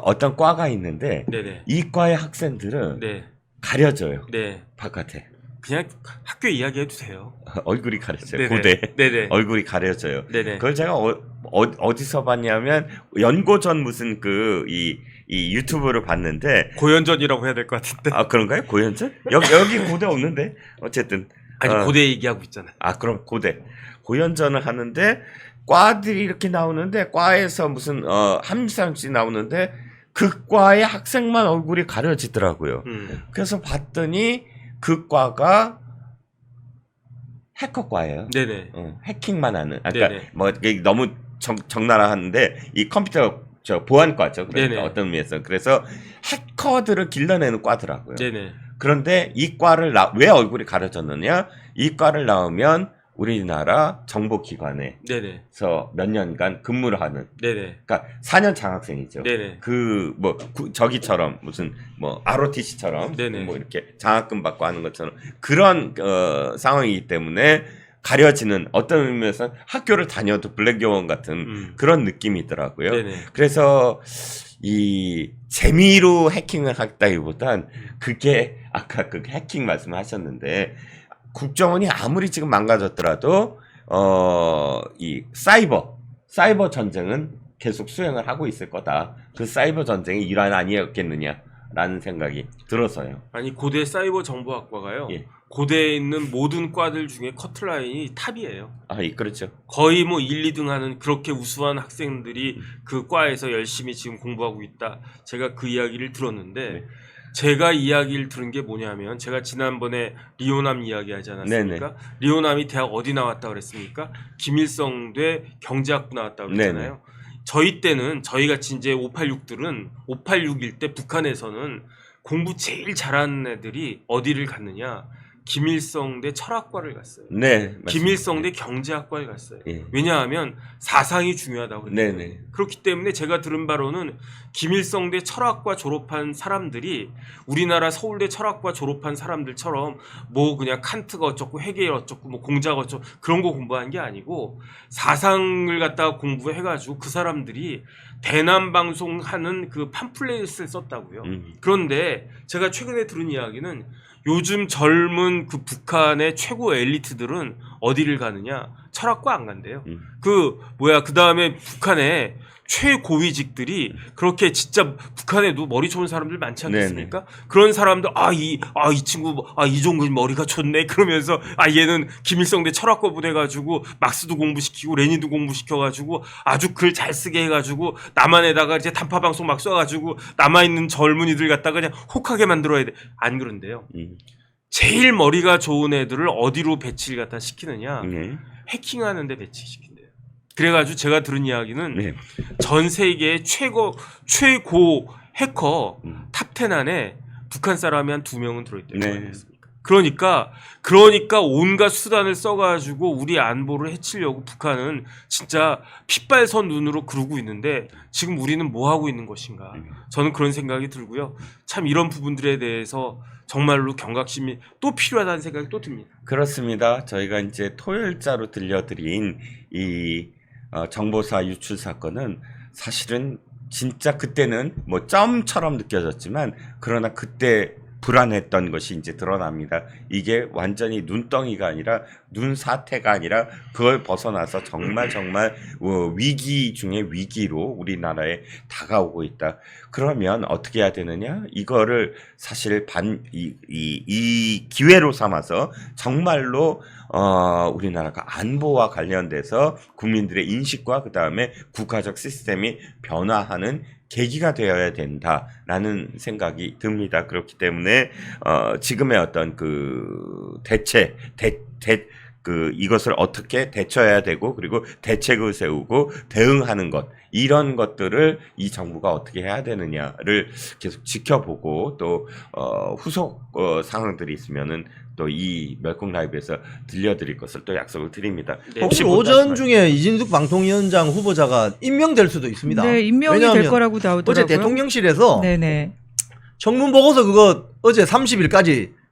어떤 과가 있는데 네네. 이 과의 학생들은 네. 가려져요. 네. 바깥에 그냥 학교 이야기 해도 돼요. 얼굴이 가려져요. 네네. 고대 네네. 얼굴이 가려져요. 네네. 그걸 제가 어디서 봤냐면 연고전 무슨 이 유튜브를 봤는데 고연전이라고 해야 될 것 같은데. 아 그런가요? 고현전? 여기 고대 없는데 어쨌든 아니 고대 얘기하고 있잖아요. 아 그럼 고연전을 하는데 과들이 이렇게 나오는데 과에서 무슨 한 사람씩 나오는데 그 과의 학생만 얼굴이 가려지더라고요. 그래서 봤더니 그 과가 해커과예요. 네네. 해킹만 하는. 그러니까 네네. 뭐 이게 너무 적나라하는데 이 컴퓨터 보안과죠. 그러니까 네네. 어떤 의미에서 그래서 해커들을 길러내는 과더라고요. 네네. 그런데 이 과를 왜 얼굴이 가려졌느냐? 이 과를 나오면 우리나라 정보기관에서 네네. 몇 년간 근무를 하는. 네네. 그러니까 4년 장학생이죠. 네네. 그 뭐 저기처럼 무슨 뭐 ROTC처럼 네네. 뭐 이렇게 장학금 받고 하는 것처럼 그런 상황이기 때문에 가려지는 어떤 의미에서 학교를 다녀도 블랙 요원 같은 그런 느낌이더라고요. 네네. 그래서 이 재미로 해킹을 했다기보단 그게 아까 그 해킹 말씀하셨는데 국정원이 아무리 지금 망가졌더라도 이 사이버 전쟁은 계속 수행을 하고 있을 거다. 그 사이버 전쟁의 일환 아니었겠느냐라는 생각이 들어서요. 아니 고대 사이버 정보학과가요. 예. 고대에 있는 모든 과들 중에 커트라인이 탑이에요. 그렇죠. 거의 뭐 1, 2등 하는 그렇게 우수한 학생들이 그 과에서 열심히 지금 공부하고 있다. 제가 그 이야기를 들었는데 네. 제가 이야기를 들은 게 뭐냐면 제가 지난번에 리오남 이야기하지 않았습니까? 네네. 리오남이 대학 어디 나왔다 그랬습니까? 김일성대 경제학부 나왔다 그랬잖아요. 네네. 저희 때는 저희같이 이제 586들은 586일 때 북한에서는 공부 제일 잘하는 애들이 어디를 갔느냐? 김일성대 철학과를 갔어요. 네. 맞습니다. 김일성대 경제학과를 갔어요. 예. 왜냐하면 사상이 중요하다고 그랬어요. 네네. 그렇기 때문에 제가 들은 바로는 김일성대 철학과 졸업한 사람들이 우리나라 서울대 철학과 졸업한 사람들처럼 뭐 그냥 칸트가 어쩌고 헤겔 어쩌고 뭐 공자가 어쩌고 그런 거 공부한 게 아니고 사상을 갖다가 공부해가지고 그 사람들이 대남방송 하는 그 팜플렛을 썼다고요. 그런데 제가 최근에 들은 이야기는 요즘 젊은 그 북한의 최고 엘리트들은 어디를 가느냐? 철학과 안 간대요. 그 다음에 북한에 최고위직들이 그렇게 진짜 북한에도 머리 좋은 사람들 많지 않겠습니까? 네네. 그런 사람들 이 친구 이종근 머리가 좋네 그러면서 얘는 김일성대 철학과 보내가지고 막스도 공부시키고 레닌도 공부시켜가지고 아주 글 잘 쓰게 해가지고 남한에다가 이제 단파 방송 막 쏴가지고 남아있는 젊은이들 갖다가 그냥 혹하게 만들어야 돼. 안 그런데요. 제일 머리가 좋은 애들을 어디로 배치를 갖다 시키느냐? 해킹하는 데 배치시킨대요. 그래가지고 제가 들은 이야기는 전 세계 최고 해커 탑10 안에 북한 사람이 한 2명은 들어있대요. 그러니까 온갖 수단을 써가지고 우리 안보를 해치려고 북한은 진짜 핏발선 눈으로 그러고 있는데 지금 우리는 뭐 하고 있는 것인가? 저는 그런 생각이 들고요. 참 이런 부분들에 대해서 정말로 경각심이 또 필요하다는 생각이 또 듭니다. 그렇습니다. 저희가 이제 토요일자로 들려드린 이 정보사 유출 사건은 사실은 진짜 그때는 뭐 점처럼 느껴졌지만 그러나 그때 불안했던 것이 이제 드러납니다. 이게 완전히 눈덩이가 아니라 눈사태가 아니라 그걸 벗어나서 정말 위기 중에 위기로 우리나라에 다가오고 있다. 그러면 어떻게 해야 되느냐? 이거를 사실 이 기회로 삼아서 정말로 우리나라가 안보와 관련돼서 국민들의 인식과 그 다음에 국가적 시스템이 변화하는 계기가 되어야 된다라는 생각이 듭니다. 그렇기 때문에 지금의 어떤 그 이것을 어떻게 대처해야 되고 그리고 대책을 세우고 대응하는 것 이런 것들을 이 정부가 어떻게 해야 되느냐를 계속 지켜보고 또 후속 상황들이 있으면은 또 이 멸공 라이브에서 들려드릴 것을 또 약속을 드립니다. 네. 혹시 오전 중에 이진숙 방통위원장 후보자가 임명될 수도 있습니다. 네, 임명이 될 거라고 나오더라고요. 어제 대통령실에서 네네. 청문 보고서 그거 어제 30일까지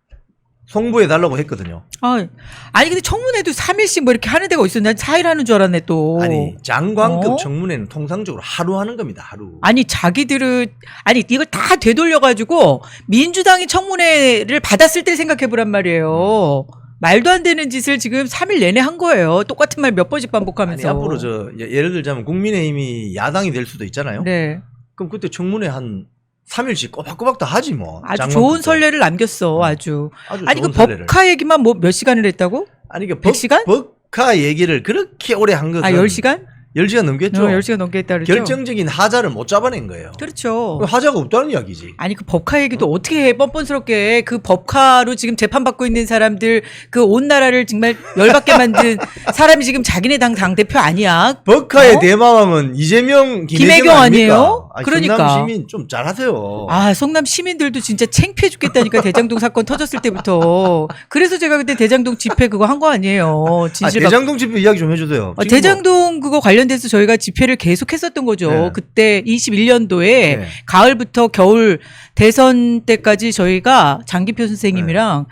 송부해 달라고 했거든요. 아니 근데 청문회도 3일씩 뭐 이렇게 하는 데가 있어. 난 4일 하는 줄 알았네 또. 아니 장관급 어? 청문회는 통상적으로 하루 하는 겁니다. 하루. 아니 자기들은 아니 이걸 다 되돌려가지고 민주당이 청문회를 받았을 때 생각해보란 말이에요. 말도 안 되는 짓을 지금 3일 내내 한 거예요. 똑같은 말 몇 번씩 반복하면서. 아니, 앞으로 예를 들자면 국민의힘이 야당이 될 수도 있잖아요. 네. 그럼 그때 청문회 한 3일씩 꼬박꼬박 다 하지 뭐. 아주 장관급 좋은 때. 선례를 남겼어. 아주. 아니 그 좋은 선례를. 법카 얘기만 뭐 몇 시간을 했다고? 아니 그 100시간? 법카 얘기를 그렇게 오래 한 것은 10시간? 10시간 넘겠죠. 10시간 넘게 했다 그랬죠. 결정적인 하자를 못 잡아낸 거예요. 그렇죠. 하자가 없다는 이야기지. 아니 그 법카 얘기도 어떻게 해 뻔뻔스럽게 그 법카로 지금 재판받고 있는 사람들 그 온 나라를 정말 열받게 만든 사람이 지금 자기네 당 당대표 아니야. 법카의 어? 대마왕은 이재명, 김혜경 아니에요? 아니, 그러니까. 성남 시민 좀 잘하세요. 아 성남 시민들도 진짜 창피해 죽겠다니까 대장동 사건 터졌을 때부터. 그래서 제가 그때 대장동 집회 그거 한 거 아니에요. 진실 대장동 집회 이야기 좀 해주세요. 지금 대장동 그거 관련돼서 저희가 집회를 계속 했었던 거죠. 네. 그때 21년도에 네. 가을부터 겨울 대선 때까지 저희가 장기표 선생님이랑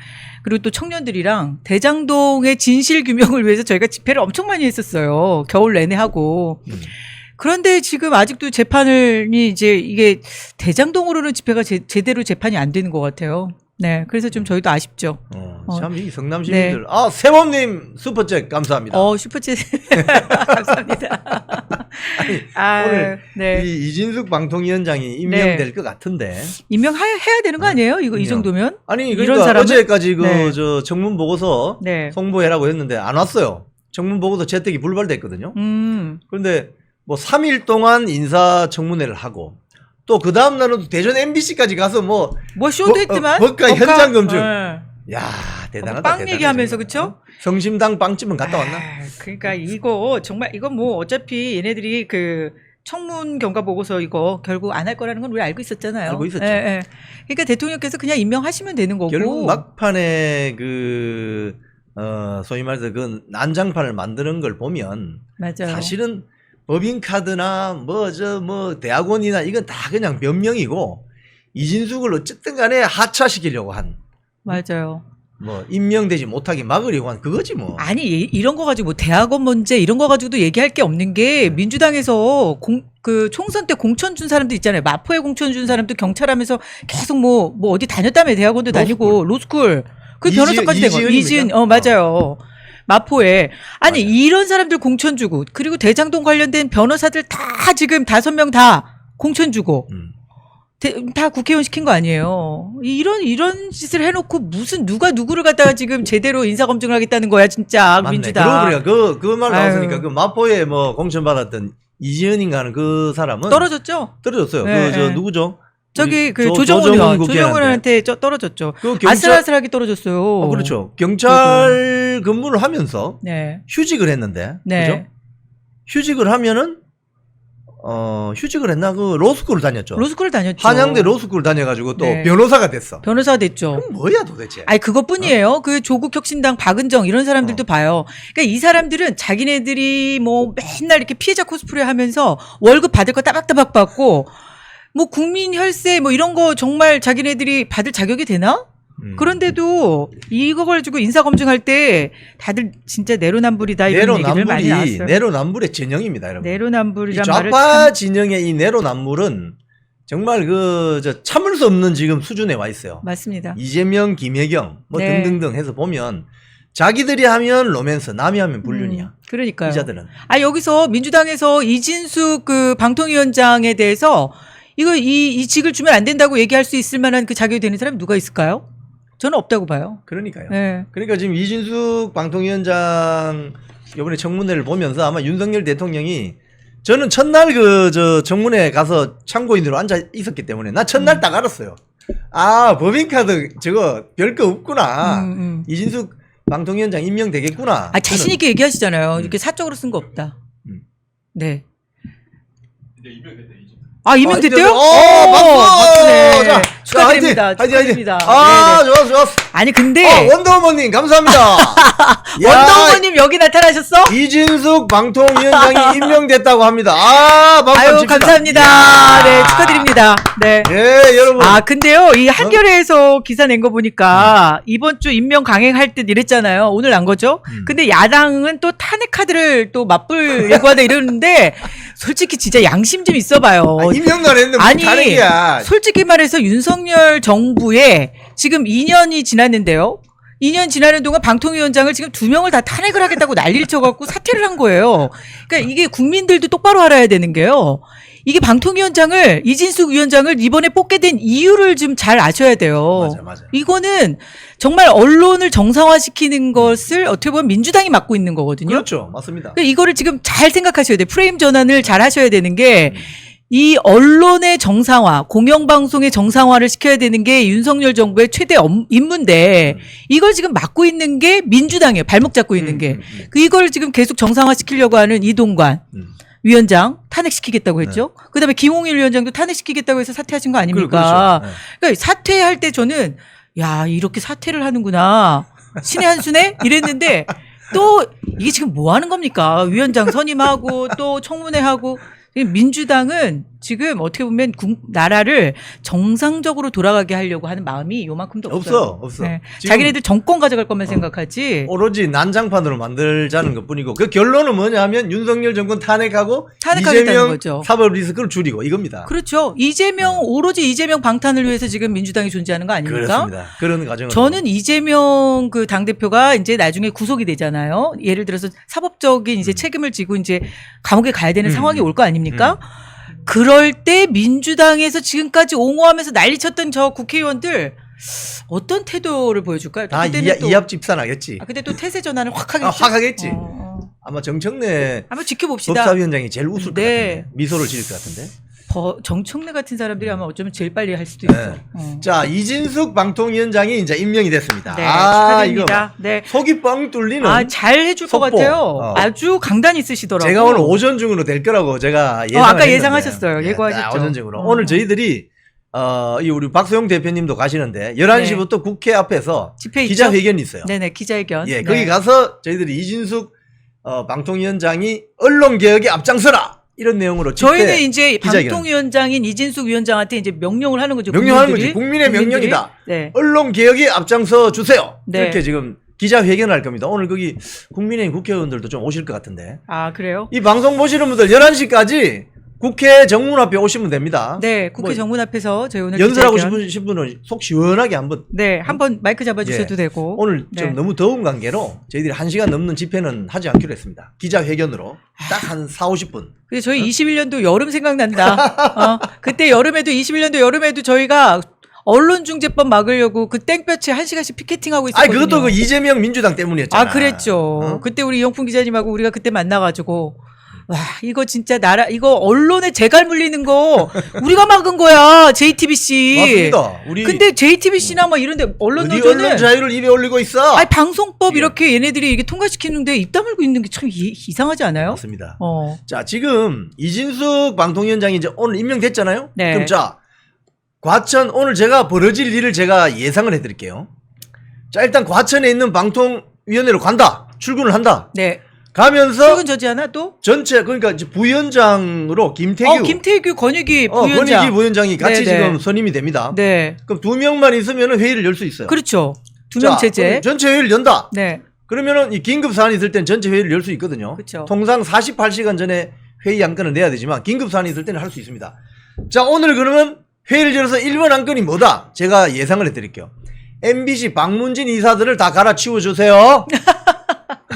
그리고 또 청년들이랑 대장동의 진실 규명을 위해서 저희가 집회를 엄청 많이 했었어요. 겨울 내내 하고. 그런데 지금 아직도 재판이 이제 이게 대장동으로는 집회가 제대로 재판이 안 되는 것 같아요. 네. 그래서 좀 저희도 아쉽죠. 참, 이 성남 시민들. 아, 세범님 슈퍼챗 감사합니다. 슈퍼챗. 감사합니다. 오늘 네. 이 이진숙 방통위원장이 임명될 것 같은데. 임명해야 되는 거 아니에요? 이 정도면? 아니, 이런 그러니까 사람은? 어제까지 네. 청문 보고서 네. 송부해라고 했는데 안 왔어요. 청문 보고서 채택이 불발됐거든요. 그런데 뭐 3일 동안 인사청문회를 하고 또 그 다음 날은 대전 MBC까지 가서 뭐 쇼도 했지만. 법과 현장 검증. 네. 야, 대단하다. 빵 대단해, 얘기하면서 정말. 그쵸? 성심당 빵집은 갔다 왔나? 그러니까 이거 정말 이건 뭐 어차피 얘네들이 그 청문 경과 보고서 이거 결국 안 할 거라는 건 우리 알고 있었잖아요. 알고 있었죠. 그러니까 대통령께서 그냥 임명하시면 되는 거고. 결국 막판에 소위 말해서 그 난장판을 만드는 걸 보면 맞아요. 사실은 법인카드나 대학원이나 이건 다 그냥 변명이고 이진숙을 어쨌든 간에 하차시키려고 한 맞아요. 임명되지 못하게 막으려고 한 그거지 뭐. 아니 이런 거 가지고 뭐 대학원 문제 이런 거 가지고도 얘기할 게 없는 게 민주당에서 그 총선 때 공천 준 사람들 있잖아요. 마포에 공천 준 사람도 경찰하면서 계속 뭐 어디 다녔다며 대학원도 다니고 로스쿨 그 변호사까지 되고 이지은 맞아요. 마포에 아니 이런 사람들 공천 주고 그리고 대장동 관련된 변호사들 다 지금 5명 다 공천 주고 다 국회의원 시킨 거 아니에요. 이런 짓을 해놓고 무슨 누가 누구를 갖다가 지금 제대로 인사 검증을 하겠다는 거야 진짜. 맞네. 민주당. 그러고 그 말 나왔으니까 그 마포에 뭐 공천 받았던 이지은인가 하는 그 사람은 떨어졌죠. 떨어졌어요. 네. 누구죠? 저기 그 조정훈 조정훈한테 떨어졌죠. 그 경찰 아슬아슬하게 떨어졌어요. 그렇죠. 경찰 근무를 하면서 네. 휴직을 했는데, 네. 그죠? 휴직을 하면은 휴직을 했나? 그 로스쿨을 다녔죠. 로스쿨을 다녔죠. 한양대 로스쿨 다녀가지고 또 네. 변호사가 됐어. 변호사가 됐죠. 그럼 뭐야 도대체? 아니 그것뿐이에요. 그 조국혁신당 박은정 이런 사람들도 봐요. 그러니까 이 사람들은 자기네들이 뭐 맨날 이렇게 피해자 코스프레 하면서 월급 받을 거 따박따박 받고 뭐 국민 혈세 뭐 이런 거 정말 자기네들이 받을 자격이 되나? 그런데도 이거 가지고 인사 검증할 때 다들 진짜 내로남불이다 이런 얘기들 많이 나왔어요. 내로남불의 진영입니다, 여러분. 이 내로남불이란 말을 좌파 참 진영의 이 내로남불은 정말 참을 수 없는 지금 수준에 와 있어요. 맞습니다. 이재명, 김혜경 뭐 네. 등등등 해서 보면 자기들이 하면 로맨스, 남이 하면 불륜이야. 그러니까요. 기자들은. 아 여기서 민주당에서 이진숙 그 방통위원장에 대해서 이거 이 직을 주면 안 된다고 얘기할 수 있을 만한 그 자격이 되는 사람이 누가 있을까요? 저는 없다고 봐요. 그러니까요. 네. 그러니까 지금 이진숙 방통위원장 이번에 청문회를 보면서 아마 윤석열 대통령이 저는 첫날 청문회 가서 참고인으로 앉아 있었기 때문에 나 첫날 딱 알았어요. 아 법인카드 저거 별거 없구나. 이진숙 방통위원장 임명되겠구나. 아 자신 있게 얘기하시잖아요. 이렇게 사적으로 쓴 거 없다. 네. 이제 임명됐다 이제. 아 임명됐대요? 박수! 자, 축하드립니다. 화이팅, 화이팅, 축하드립니다. 아, 네네. 좋았어. 아니 근데 원더우먼님 감사합니다. 원더우먼님 여기 나타나셨어? 이진숙 방통위원장이 임명됐다고 합니다. 아, 박수 아유 칩시다. 감사합니다. 이야. 네 축하드립니다. 네. 네, 여러분. 아 근데요 이 한겨레에서 기사 낸 거 보니까 이번 주 임명 강행할 듯 이랬잖아요. 오늘 난 거죠. 근데 야당은 또 탄핵 카드를 또 맞불 예고하다 이러는데 솔직히 진짜 양심 좀 있어봐요. 임명날 했는데 뭐 아니 다르기야. 솔직히 말해서 윤석열 정부에 지금 2년이 지났는데요. 2년 지나는 동안 방통위원장을 지금 2명을 다 탄핵을 하겠다고 난리를 쳐갖고 사퇴를 한 거예요. 그러니까 이게 국민들도 똑바로 알아야 되는 게요. 이게 방통위원장을 이진숙 위원장을 이번에 뽑게 된 이유를 좀 잘 아셔야 돼요. 맞아. 이거는 정말 언론을 정상화시키는 것을 어떻게 보면 민주당이 맡고 있는 거거든요. 그렇죠. 맞습니다. 그러니까 이거를 지금 잘 생각하셔야 돼요. 프레임 전환을 잘 하셔야 되는 게 이 언론의 정상화, 공영방송의 정상화를 시켜야 되는 게 윤석열 정부의 최대 임무인데 이걸 지금 맡고 있는 게 민주당이에요. 발목 잡고 있는 게. 이걸 지금 계속 정상화시키려고 하는 이동관 위원장 탄핵시키겠다고 했죠. 그다음에 김홍일 위원장도 탄핵시키겠다고 해서 사퇴하신 거 아닙니까? 그렇죠. 그러니까 사퇴할 때 저는 야 이렇게 사퇴를 하는구나. 신의 한 수네? 이랬는데 또 이게 지금 뭐 하는 겁니까? 위원장 선임하고 또 청문회하고 민주당은 지금 어떻게 보면 나라를 정상적으로 돌아가게 하려고 하는 마음이 요만큼도 없어요. 없어. 네. 지금 자기네들 정권 가져갈 것만 생각하지. 오로지 난장판으로 만들자는 것뿐이고 그 결론은 뭐냐 하면 윤석열 정권 탄핵하고 탄핵하겠다는 이재명 거죠. 사법 리스크를 줄이고 이겁니다. 그렇죠. 오로지 이재명 방탄을 위해서 지금 민주당이 존재하는 거 아닙니까? 그렇습니다. 그런 과정은 저는 이재명 그 당대표가 이제 나중에 구속이 되잖아요. 예를 들어서 사법적인 이제 책임을 지고 이제 감옥에 가야 되는 상황이 올 거 아닙니까? 그럴 때 민주당에서 지금까지 옹호하면서 난리쳤던 저 국회의원들 어떤 태도를 보여줄까요? 다 그때는 또- 이합 집산하겠지. 근데 또 태세 전환을 확 하겠죠. 확 하겠지. 어. 아마 정청래 한번 지켜봅시다. 법사위원장이 제일 웃을 것 네. 같은데 미소를 지을 것 같은데. 정청래 같은 사람들이 아마 어쩌면 제일 빨리 할 수도 네. 있어. 자 이진숙 방통위원장이 이제 임명이 됐습니다. 네, 아 축하드립니다. 이거 네. 속이 뻥 뚫리는. 잘 해줄 것 속보. 같아요. 아주 강단이 있으시더라고요. 제가 오늘 오전 중으로 될 거라고 제가 예상을 아까 했는데. 예상하셨어요. 예고하셨죠. 오전 중으로. 어. 오늘 저희들이 이 우리 박소영 대표님도 가시는데 11시부터 국회 앞에서 집회 있죠? 기자회견이 있어요. 네네 기자회견. 예, 네. 거기 가서 저희들이 이진숙 방통위원장이 언론 개혁에 앞장서라 이런 내용으로 저희는 이제 기자회견. 방통위원장인 이진숙 위원장한테 이제 명령을 하는 거죠. 명령하는 국민들이. 거지. 국민의 명령이다. 네. 언론 개혁에 앞장서 주세요. 네. 이렇게 지금 기자회견을 할 겁니다. 오늘 거기 국민의힘 국회의원들도 좀 오실 것 같은데. 아 그래요? 이 방송 보시는 분들 11시까지 국회 정문 앞에 오시면 됩니다. 네, 국회 뭐 정문 앞에서 저희 오늘 연설하고 기자회견. 싶으신 분은 속 시원하게 한번. 네, 한번 마이크 잡아주셔도 예. 되고. 오늘 좀 네. 너무 더운 관계로 저희들이 1시간 넘는 집회는 하지 않기로 했습니다. 기자회견으로 딱 한 4, 50분. 근데 저희 21년도 여름 생각난다. 그때 여름에도 21년도 여름에도 저희가 언론중재법 막으려고 그 땡볕에 1시간씩 피켓팅하고 아, 있었거든요. 그것도 그 이재명 민주당 때문이었잖아. 그랬죠. 어? 그때 우리 이영풍 기자님하고 우리가 그때 만나가지고 와, 이거 진짜 이거 언론에 재갈 물리는 거 우리가 막은 거야. JTBC. 맞습니다. 우리 근데 JTBC나 뭐 이런데 언론 어디 노조는 언론 자유를 입에 올리고 있어? 아니 방송법 예. 이렇게 얘네들이 이게 통과시키는데 입 다물고 있는 게 참 이상하지 않아요? 맞습니다. 어. 자, 지금 이진숙 방통위원장이 이제 오늘 임명됐잖아요. 네. 그럼 자, 과천 오늘 제가 벌어질 일을 제가 예상을 해드릴게요. 자, 일단 과천에 있는 방통위원회로 간다. 출근을 한다. 네. 가면서 출근 저지하나 또? 전체 그러니까 이제 부위원장으로 김태규, 김태규 권익위 부위원장. 권익위 부위원장이 같이 네, 네. 지금 선임이 됩니다. 네. 그럼 2명만 있으면 회의를 열 수 있어요. 그렇죠. 두 명 자, 체제. 그럼 전체 회의를 연다. 네. 그러면은 이 긴급 사안이 있을 땐 전체 회의를 열 수 있거든요. 그쵸. 통상 48시간 전에 회의 안건을 내야 되지만 긴급 사안이 있을 때는 할 수 있습니다. 자, 오늘 그러면 회의를 열어서 1번 안건이 뭐다? 제가 예상을 해드릴게요. MBC 박문진 이사들을 다 갈아치워 주세요.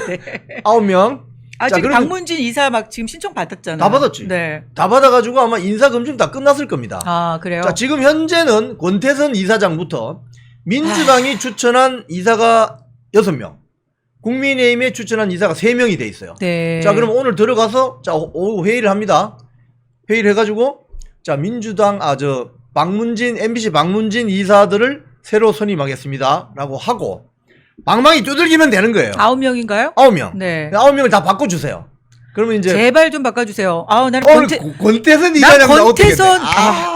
네. 9명. 아, 자, 지금 그러면 박문진 이사 막 지금 신청 받았잖아요. 다 받았지. 네. 다 받아가지고 아마 인사검증 다 끝났을 겁니다. 아, 그래요? 자, 지금 현재는 권태선 이사장부터 민주당이 추천한 이사가 6명, 국민의힘에 추천한 이사가 3명이 돼 있어요. 네. 자, 그럼 오늘 들어가서 자, 오후 회의를 합니다. 회의를 해가지고 자, 민주당 박문진 MBC 박문진 이사들을 새로 선임하겠습니다. 라고 하고 방망이 두들기면 되는 거예요. 9명인가요? 9명. 네. 9명을 다 바꿔주세요. 그러면 이제 제발 좀 바꿔주세요. 아우, 나는 오늘 권태선 난 이사장 권태선,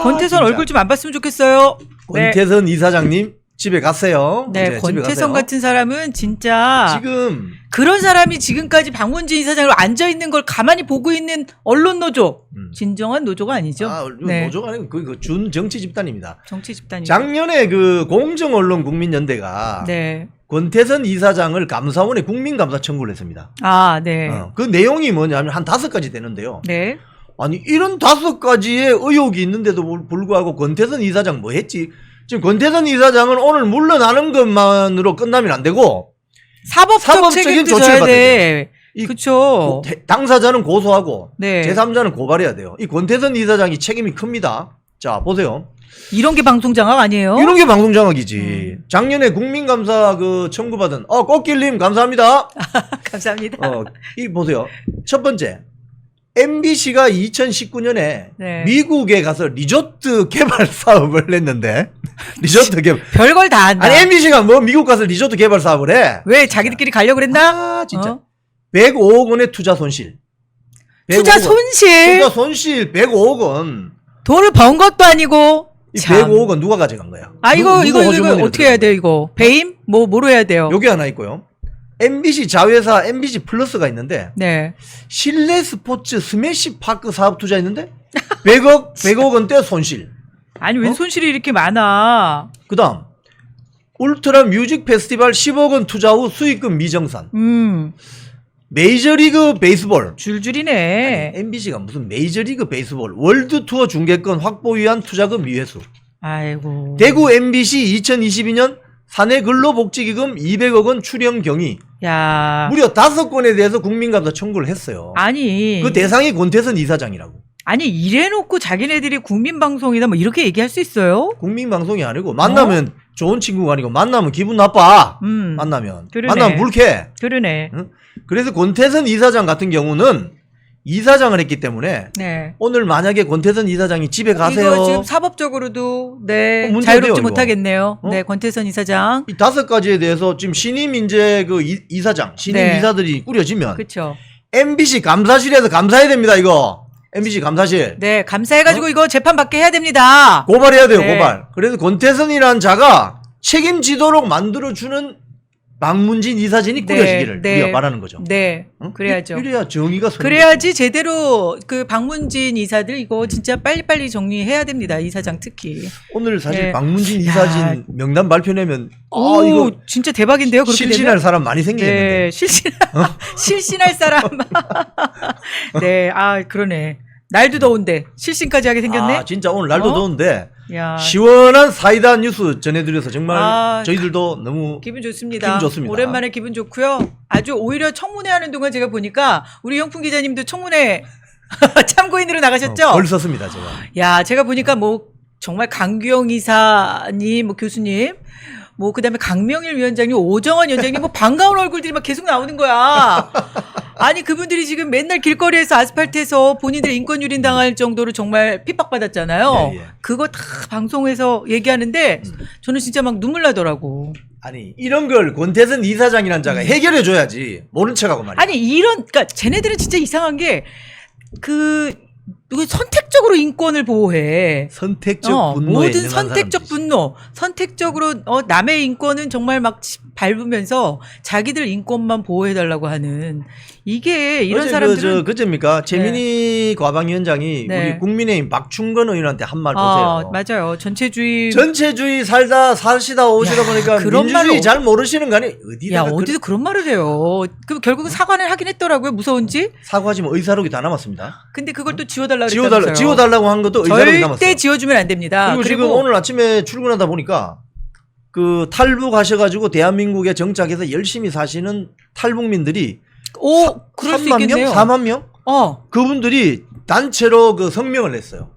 권태선 얼굴 좀 안 봤으면 좋겠어요. 네. 권태선 이사장님 집에 갔어요. 네, 이제 집에 권태선 가세요. 같은 사람은 진짜 지금 그런 사람이 지금까지 박문진 이사장으로 앉아 있는 걸 가만히 보고 있는 언론 노조, 진정한 노조가 아니죠. 네. 노조가 아니고 그 준 정치 집단입니다. 정치 집단이. 작년에 그 공정언론 국민연대가 네. 권태선 이사장을 감사원에 국민감사 청구를 했습니다. 아, 네. 그 내용이 뭐냐면 한 5가지 되는데요. 네. 아니 이런 5가지의 의혹이 있는데도 불구하고 권태선 이사장 뭐 했지? 지금 권태선 이사장은 오늘 물러나는 것만으로 끝나면 안 되고 사법적 책임도 조치를 져야 받아야 돼. 이 그쵸. 당사자는 고소하고 네. 제3자는 고발해야 돼요. 이 권태선 이사장이 책임이 큽니다. 자, 보세요. 이런 게 방송장악 아니에요? 이런 게 방송장악이지. 작년에 국민감사 그 청구받은 꽃길님 감사합니다. 감사합니다. 이 보세요. 첫 번째, MBC가 2019년에 네. 미국에 가서 리조트 개발 사업을 했는데 리조트 개발. 별걸 다 한다. 아니 MBC가 뭐 미국 가서 리조트 개발 사업을 해? 왜 자기들끼리 가려고 그랬나? 아 진짜. 어? 105억 원의 투자 손실. 투자 105억 원. 손실. 투자 손실 105억 원. 돈을 번 것도 아니고. 이 참. 105억 원 누가 가져간 거야? 아, 이거 호주머니로 어떻게 해야 돼요, 이거? 배임? 뭐로 해야 돼요? 여기 하나 있고요. MBC 자회사 MBC 플러스가 있는데 네. 실내 스포츠 스매시 파크 사업 투자했는데 100억 원대 손실. 아니, 왜 손실이 이렇게 많아? 그다음 울트라 뮤직 페스티벌 10억 원 투자 후 수익금 미정산. 메이저리그 베이스볼. 줄줄이네. MBC가 무슨 메이저리그 베이스볼 월드 투어 중계권 확보 위한 투자금 미회수. 아이고. 대구 MBC 2022년 사내 근로복지기금 200억 원 출연 경위. 야. 무려 5건에 대해서 국민감사 청구를 했어요. 아니. 그 대상이 권태선 이사장이라고. 아니, 이래놓고 자기네들이 국민방송이다 뭐 이렇게 얘기할 수 있어요? 국민방송이 아니고 만나면 좋은 친구가 아니고 만나면 기분 나빠. 만나면. 그러네. 만나면 불쾌해. 그러네. 응? 그래서 권태선 이사장 같은 경우는 이사장을 했기 때문에 네. 오늘 만약에 권태선 이사장이 집에 가세요. 이거 지금 사법적으로도 네 문제돼요, 자유롭지 이거. 못하겠네요. 어? 네, 권태선 이사장. 이 5가지에 대해서 지금 신임 이제 그 이사장, 신임 네. 이사들이 꾸려지면 그렇죠. MBC 감사실에서 감사해야 됩니다. 이거 MBC 감사실 네, 감사해가지고 이거 재판 받게 해야 됩니다. 고발해야 돼요. 네. 고발. 그래서 권태선이라는 자가 책임지도록 만들어주는 박문진 이사진이 꾸려지기를 네. 우리가 바라는 거죠. 네, 응? 그래야죠. 이래야 정의가 서는 그래야지 제대로 그 박문진 이사들 이거 진짜 빨리빨리 정리해야 됩니다. 이사장 특히. 거죠. 오늘 사실 네. 박문진 야. 이사진 명단 발표내면 오, 이거 진짜 대박인데요. 그렇게 실신할 되면. 사람 많이 생기겠는데. 네, 실신할 사람. 네, 아 그러네. 날도 더운데 실신까지 하게 생겼네. 아, 진짜 오늘 날도 어? 더운데 야, 시원한 사이다 뉴스 전해드려서 정말 아, 저희들도 너무 기분 좋습니다. 기분 좋습니다. 오랜만에 기분 좋고요. 아주 오히려 청문회 하는 동안 제가 보니까 우리 영풍 기자님도 청문회 참고인으로 나가셨죠? 벌 썼습니다 제가. 야, 제가 보니까 뭐 정말 강규영 이사님, 뭐 교수님, 뭐 그다음에 강명일 위원장님, 오정원 위원장님, 뭐 반가운 얼굴들이 막 계속 나오는 거야. 아니 그분들이 지금 맨날 길거리에서 아스팔트에서 본인들 인권 유린 당할 정도로 정말 핍박받았잖아요. 예, 예. 그거 다 방송에서 얘기하는데 저는 진짜 막 눈물 나더라고. 아니 이런 걸 권태선 이사장이라는 자가 해결해 줘야지 모른 척하고 말이야. 아니 그러니까 쟤네들은 진짜 이상한 게 선택적으로 인권을 보호해. 선택적 분노에 모든 능한 선택적 사람들이지. 분노, 선택적으로 남의 인권은 정말 막 밟으면서 자기들 인권만 보호해달라고 하는 이게 이런 어제 사람들은 그제입니까? 재민이 과방위원장이 네. 우리 국민의힘 박충건 의원한테 한 말 보세요. 맞아요. 전체주의. 전체주의 사시다 오시다 야, 보니까 그런 민주주의 말을 잘 모르시는 거 아니? 야 어디다가 어디서 그런 말을 해요. 그 결국은 사과는 하긴 했더라고요. 무서운지. 사과하지만 의사록이 다 남았습니다. 근데 그걸 또 지워달라고 그랬다면서요. 지워달라고 한 것도 의사록이 남았어요. 절대 지워주면 안 됩니다. 그리고 지금 오늘 아침에 출근하다 보니까 그 탈북하셔가지고 대한민국에 정착해서 열심히 사시는 탈북민들이 그럴 수 3만 있겠네요. 명? 4만 명? 그분들이 단체로 그 성명을 냈어요.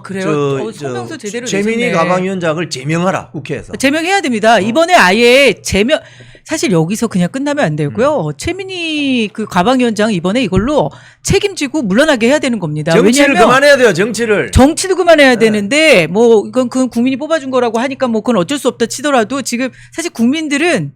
그래요. 성명서 제대로 재민이 내셨네. 가방위원장을 제명하라 국회에서. 제명해야 됩니다. 이번에 아예 제명 사실 여기서 그냥 끝나면 안 되고요. 최민희 그 가방위원장 이번에 이걸로 책임지고 물러나게 해야 되는 겁니다. 정치를 왜냐하면 그만해야 돼요. 정치를. 정치도 그만해야 되는데 뭐 이건 그 국민이 뽑아준 거라고 하니까 뭐 그건 어쩔 수 없다 치더라도 지금 사실 국민들은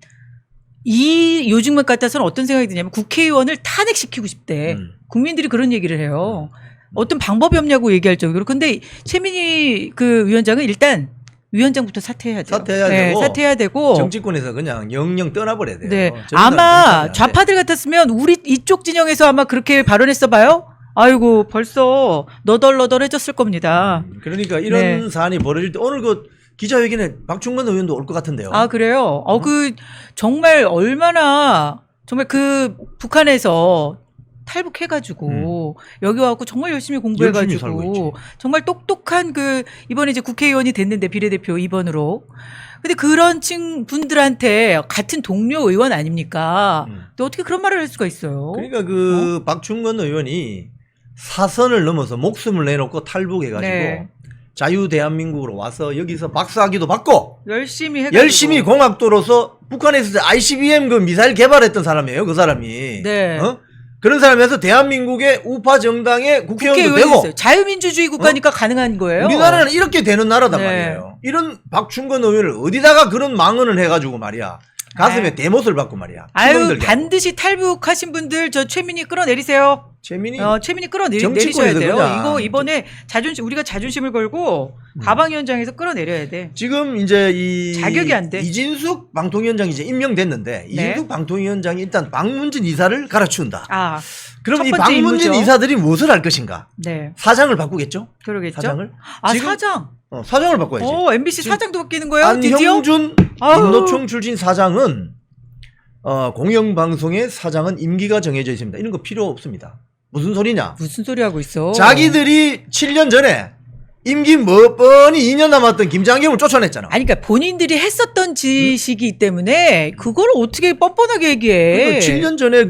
이 요즘만 같아서는 어떤 생각이 드냐면 국회의원을 탄핵시키고 싶대. 국민들이 그런 얘기를 해요. 어떤 방법이 없냐고 얘기할 정도로. 근데 최민희 그 위원장은 일단 위원장부터 사퇴해야 돼요. 사퇴해야 되고. 정치권에서 그냥 영영 떠나버려야 돼요. 네. 저런 사람 아마 정치하면 안 돼. 좌파들 같았으면 우리 이쪽 진영에서 아마 그렇게 발언했어 봐요. 아이고 벌써 너덜너덜해졌을 겁니다. 그러니까 이런 네. 사안이 벌어질 때 오늘 그 기자회견에 박충건 의원도 올 것 같은데요. 그래요? 정말 얼마나 정말 그 북한에서 탈북해가지고 여기 와갖고 정말 열심히 열심히 살고 공부해가지고 있지. 정말 똑똑한 이번에 이제 국회의원이 됐는데 비례대표 2번으로. 근데 그런 분들한테 같은 동료 의원 아닙니까? 또 어떻게 그런 말을 할 수가 있어요? 그러니까 그 박충건 의원이 사선을 넘어서 목숨을 내놓고 탈북해가지고 네. 자유 대한민국으로 와서 여기서 박사학위도 받고 열심히 해가지고. 열심히 공학도로서 북한에서 ICBM 그 미사일 개발했던 사람이에요. 그 사람이. 네. 그런 사람에서 대한민국의 우파 정당의 국회의원도 되고 있어요. 자유민주주의 국가니까 가능한 거예요. 우리나라는 이렇게 되는 나라단 네. 말이에요. 이런 박충건 의원을 어디다가 그런 망언을 해가지고 말이야. 가슴에 대못을 받고 말이야. 피멍들게 하고. 반드시 탈북하신 분들 저 최민희 끌어내리세요. 최민희 최민희 끌어내리셔야 정치권에서 돼요. 그냥 이거 이번에 우리가 자존심을 걸고 가방위원장에서 끌어내려야 돼. 지금 이제 이 자격이 안 돼. 이진숙 방통위원장이 이제 임명됐는데 이진숙 방통위원장이 일단 박문진 이사를 갈아치운다. 그럼 첫 이 번째 박문진 임무죠. 이사들이 무엇을 할 것인가? 네. 사장을 바꾸겠죠? 그러겠죠. 사장을? 지금 사장. 사장을 바꿔야지. MBC 사장도 바뀌는 거예요? 드디어? 안형준 인노총 출신 사장은 공영방송의 사장은 임기가 정해져 있습니다. 이런 거 필요 없습니다. 무슨 소리냐? 무슨 소리 하고 있어? 자기들이 7년 전에 임기 뭐 뻔히 2년 남았던 김장겸을 쫓아냈잖아. 아니 그러니까 본인들이 했었던 지식이기 때문에 그걸 어떻게 뻔뻔하게 얘기해? 7년 전에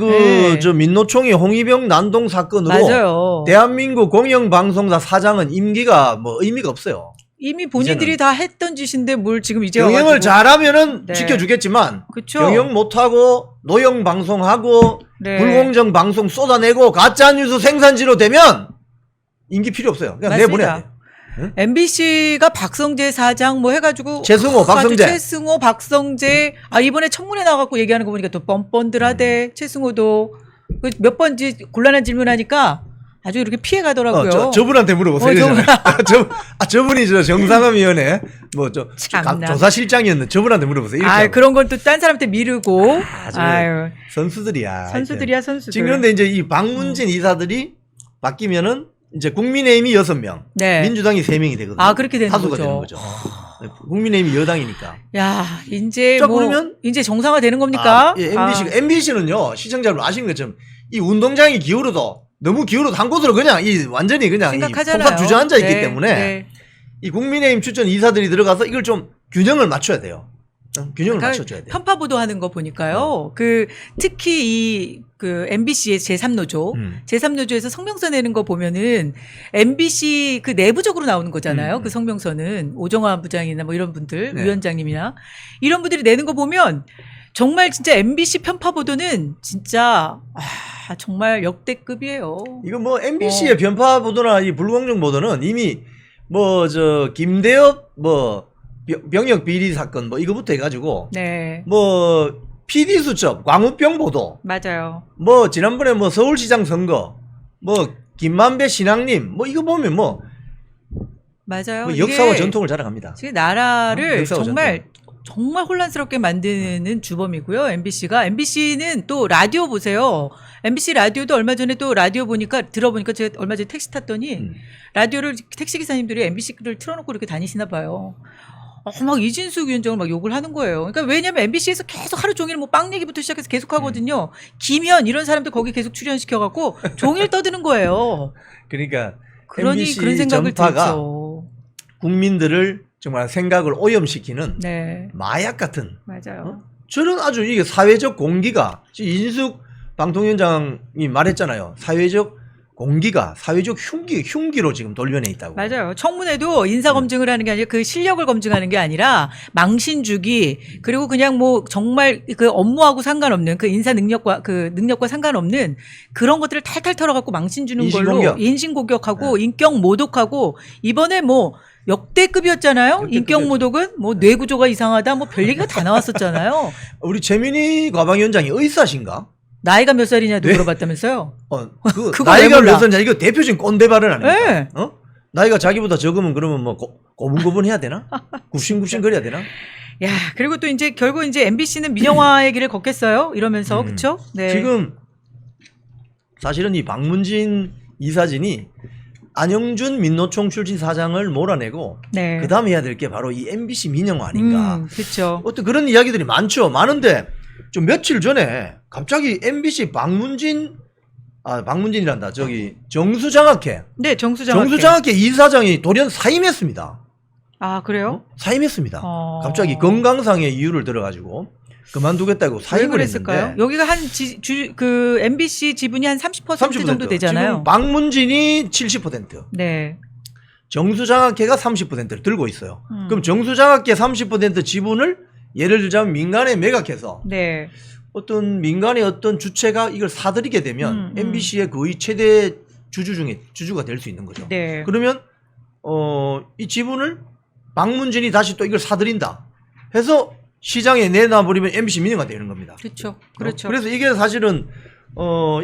저 민노총이 홍위병 난동 사건으로 맞아요. 대한민국 공영방송사 사장은 임기가 뭐 의미가 없어요. 이미 본인들이 이제는. 다 했던 짓인데 뭘 지금 이제 경영을 와가지고. 잘하면은 네. 지켜주겠지만 그쵸? 경영 못하고 노영 방송하고 네. 불공정 방송 쏟아내고 가짜뉴스 생산지로 되면 임기 필요 없어요. 그냥 내보내야 돼요. MBC가 박성재 사장 뭐 해가지고 최승호, 박성재. 최승호, 박성재 이번에 청문회 나가고 얘기하는 거 보니까 또 뻔뻔들하대. 최승호도 몇 번지 곤란한 질문하니까 아주 이렇게 피해 가더라고요. 저분한테 물어보세요. 저분이 저 정상화위원회 참나. 조사실장이었는데 저분한테 물어보세요. 이렇게 하고. 그런 건 또 딴 사람한테 미루고. 아유. 선수들이야. 선수들이야, 선수들. 지금 그런데 이제 이 박문진 이사들이 바뀌면은 이제 국민의힘이 6명, 네. 민주당이 3명이 되거든요. 그렇게 되는 다수가 거죠. 되는 거죠. 국민의힘이 여당이니까. 야, 이제 자, 뭐 그러면- 이제 정상화 되는 겁니까? MBC는요 시청자분 아시는 것처럼 이 운동장이 기울어도 너무 기울어도 한 곳으로 그냥 완전히 그냥 생각하잖아요. 폭삭 주저앉아 있기 네, 때문에 네. 이 국민의힘 추천 이사들이 들어가서 이걸 좀 균형을 맞춰야 돼요. 균형을 맞춰줘야 돼요. 편파 보도하는 거 보니까요. 특히 MBC의 제3노조, 제3노조에서 성명서 내는 거 보면은 MBC 내부적으로 나오는 거잖아요. 그 성명서는 오정환 부장이나 뭐 이런 분들, 네. 위원장님이나 이런 분들이 내는 거 보면 정말 진짜 MBC 편파 보도는 진짜 정말 역대급이에요. 이거 뭐 MBC의 편파 보도나 이 불공정 보도는 이미 뭐 저 김대엽 뭐 병역 비리 사건 뭐 이거부터 해가지고 네. 뭐 PD 수첩 광우병 보도 맞아요. 뭐 지난번에 뭐 서울시장 선거 뭐 김만배 신앙님 뭐 이거 보면 뭐 맞아요. 뭐 역사와 이게 전통을 자랑합니다. 지금 나라를 역사와 정말 혼란스럽게 만드는 주범이고요. MBC는 또 라디오 보세요. MBC 라디오도 얼마 전에 또 라디오 들어보니까 제가 얼마 전에 택시 탔더니 라디오를 택시 기사님들이 MBC를 틀어놓고 이렇게 다니시나 봐요. 막 이진숙 위원장을 막 욕을 하는 거예요. 그러니까 왜냐면 MBC에서 계속 하루 종일 뭐 빵 얘기부터 시작해서 계속 하거든요. 김현 이런 사람들 거기 계속 출연시켜갖고 종일 떠드는 거예요. 그러니까 그러니 MBC 그런 생각을 전파가 들죠. 국민들을 정말 생각을 오염시키는 네, 마약 같은 맞아요. 저는 아주 이게 사회적 공기가 지금 이진숙 방통위원장이 말했잖아요. 사회적 공기가 사회적 흉기로 지금 돌변해 있다고. 맞아요. 청문회도 인사 검증을 하는 게 아니라 그 실력을 검증하는 게 아니라 망신 주기 그리고 그냥 뭐 정말 그 업무하고 상관없는 그 인사 능력과 상관없는 그런 것들을 탈탈 털어갖고 망신 주는 걸로 인신공격하고 인격 모독하고 이번에 뭐 역대급이었잖아요. 인격 모독은 뭐 뇌구조가 이상하다 뭐 별 얘기가 다 나왔었잖아요. 우리 최민희 과방위원장이 의사신가? 나이가 몇 살이냐도 물어봤다면서요. 그거 나이가 몇 살이냐 이거 대표적인 꼰대 발언 아닙니까? 네. 나이가 자기보다 적으면 그러면 뭐 고분고분 해야 되나? 굽신굽신 거려야 되나? 야, 그리고 또 이제 결국 이제 MBC는 민영화의 길을 걷겠어요. 이러면서 그렇죠? 네. 지금 사실은 이 박문진 이사진이 안영준 민노총 출신 사장을 몰아내고 네. 그다음에 해야 될 게 바로 이 MBC 민영화 아닌가? 그렇죠. 어떤 그런 이야기들이 많은데 좀 며칠 전에 갑자기 MBC 박문진이란다. 저기 정수장학회. 네, 정수장학회. 정수장학회 이사장이 돌연 사임했습니다. 아, 그래요? 사임했습니다. 갑자기 건강상의 이유를 들어가지고 그만두겠다고 왜 사임을 그랬을까요? 했는데 여기가 그 MBC 지분이 한 30% 정도 되잖아요. 지금 박문진이 70%. 네. 정수장학회가 30%를 들고 있어요. 그럼 정수장학회 30% 지분을 예를 들자면 민간에 매각해서 네. 어떤 민간의 어떤 주체가 이걸 사들이게 되면 MBC의 거의 최대 주주가 될 수 있는 거죠. 네. 그러면 이 지분을 박문진이 다시 또 이걸 사들인다 해서 시장에 내놔버리면 MBC 민영화 되는 겁니다. 그렇죠. 그렇죠. 그래서 이게 사실은